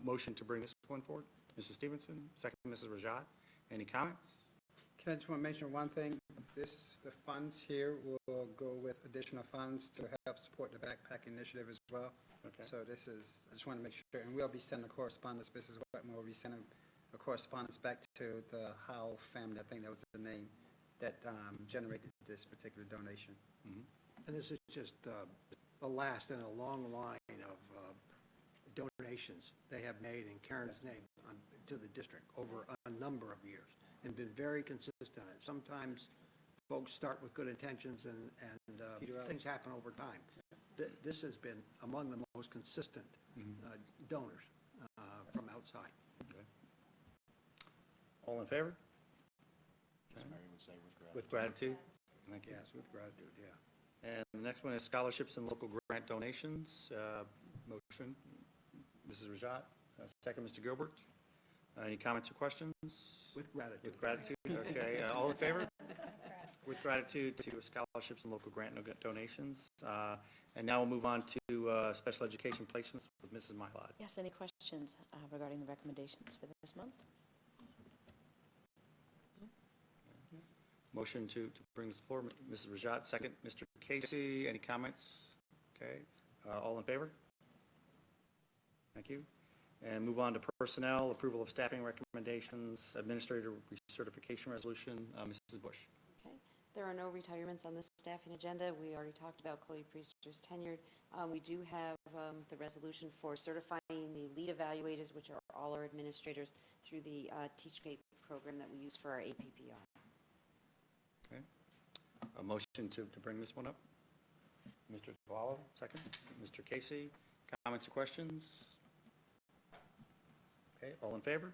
Motion to bring this one forward. Mrs. Stevenson, second Mrs. Rajat. Any comments? Can I just want to mention one thing? The funds here will go with additional funds to help support the backpack initiative as well. Okay. So this is, I just want to make sure, and we'll be sending a correspondence, Mrs. Wetmore will be sending a correspondence back to the Howell family, I think that was the name, that generated this particular donation. And this is just the last in a long line of donations they have made in Karen's name to the district over a number of years and been very consistent. And sometimes folks start with good intentions and things happen over time. This has been among the most consistent donors from outside. Okay. All in favor? As Mary would say, With gratitude? Thank you. Yes, with gratitude, yeah. And the next one is scholarships and local grant donations. Motion, Mrs. Rajat. Second, Mr. Gilbert. Any comments or questions? With gratitude. With gratitude, okay. All in favor? With gratitude to scholarships and local grant donations. And now we'll move on to special education placements with Mrs. Mylod. Yes, any questions regarding the recommendations for this month? Motion to bring this forward, Mrs. Rajat, second. Mr. Casey, any comments? Okay, all in favor? Thank you. And move on to personnel, approval of staffing recommendations, administrator recertification resolution. Mrs. Bush. Okay. There are no retirements on this staffing agenda. We already talked about Chloe Priester's tenured. We do have the resolution for certifying the lead evaluators, which are all our administrators, through the TeachGate program that we use for our APPR. Okay. A motion to bring this one up. Mr. Zavala, second. Mr. Casey, comments or questions? Okay, all in favor?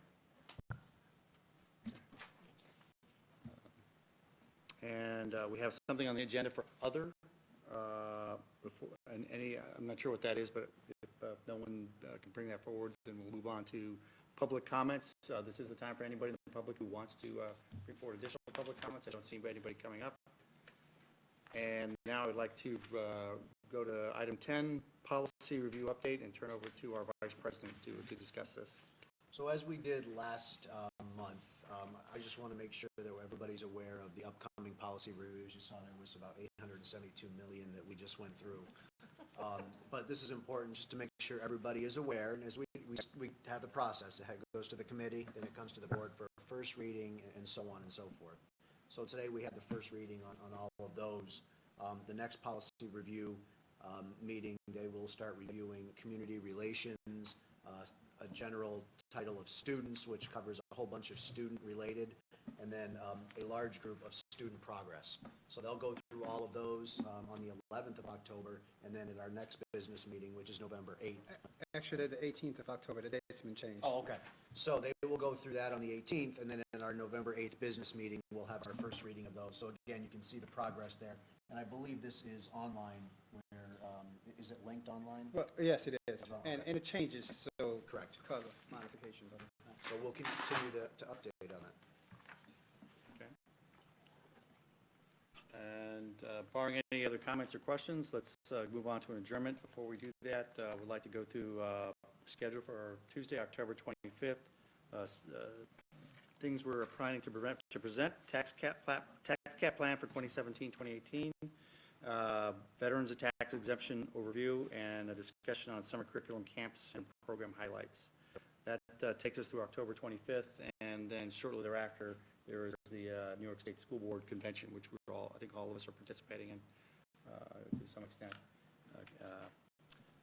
And we have something on the agenda for other, before, and I'm not sure what that is, but if no one can bring that forward, then we'll move on to public comments. This is the time for anybody in the public who wants to bring forward additional public comments. I don't see anybody coming up. And now I'd like to go to item 10, policy review update, and turn over to our Vice President to discuss this. So as we did last month, I just want to make sure that everybody's aware of the upcoming policy reviews. You saw there was about 872 million that we just went through. But this is important just to make sure everybody is aware. And as we have the process, it goes to the committee, then it comes to the board for first reading, and so on and so forth. So today we had the first reading on all of those. The next policy review meeting, they will start reviewing community relations, a general title of students, which covers a whole bunch of student-related, and then a large group of student progress. So they'll go through all of those on the 11th of October, and then at our next business meeting, which is November 8th. Actually, the 18th of October, the date's been changed. Oh, okay. So they will go through that on the 18th, and then in our November 8th business meeting, we'll have our first reading of those. So again, you can see the progress there. And I believe this is online, where, is it linked online? Well, yes, it is. Okay. And it changes, so. Correct. Because of modification, but. So we'll continue to update on that. Okay. And barring any other comments or questions, let's move on to an adjournment. Before we do that, we'd like to go through the schedule for our Tuesday, October 25th. Things we're planning to present, tax cap plan for 2017-2018, veterans of tax exemption overview, and a discussion on summer curriculum camps and program highlights. That takes us through October 25th, and then shortly thereafter, there is the New York State School Board Convention, which we're all, I think all of us are participating in to some extent.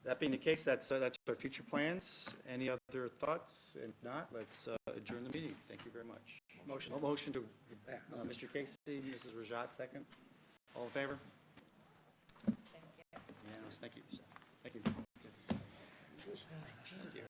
That being the case, that's our future plans. Any other thoughts? If not, let's adjourn the meeting. Thank you very much. Motion to Mr. Casey, Mrs. Rajat, second. All in favor? Thank you. Unanimous. Thank you. Thank you. Thank you.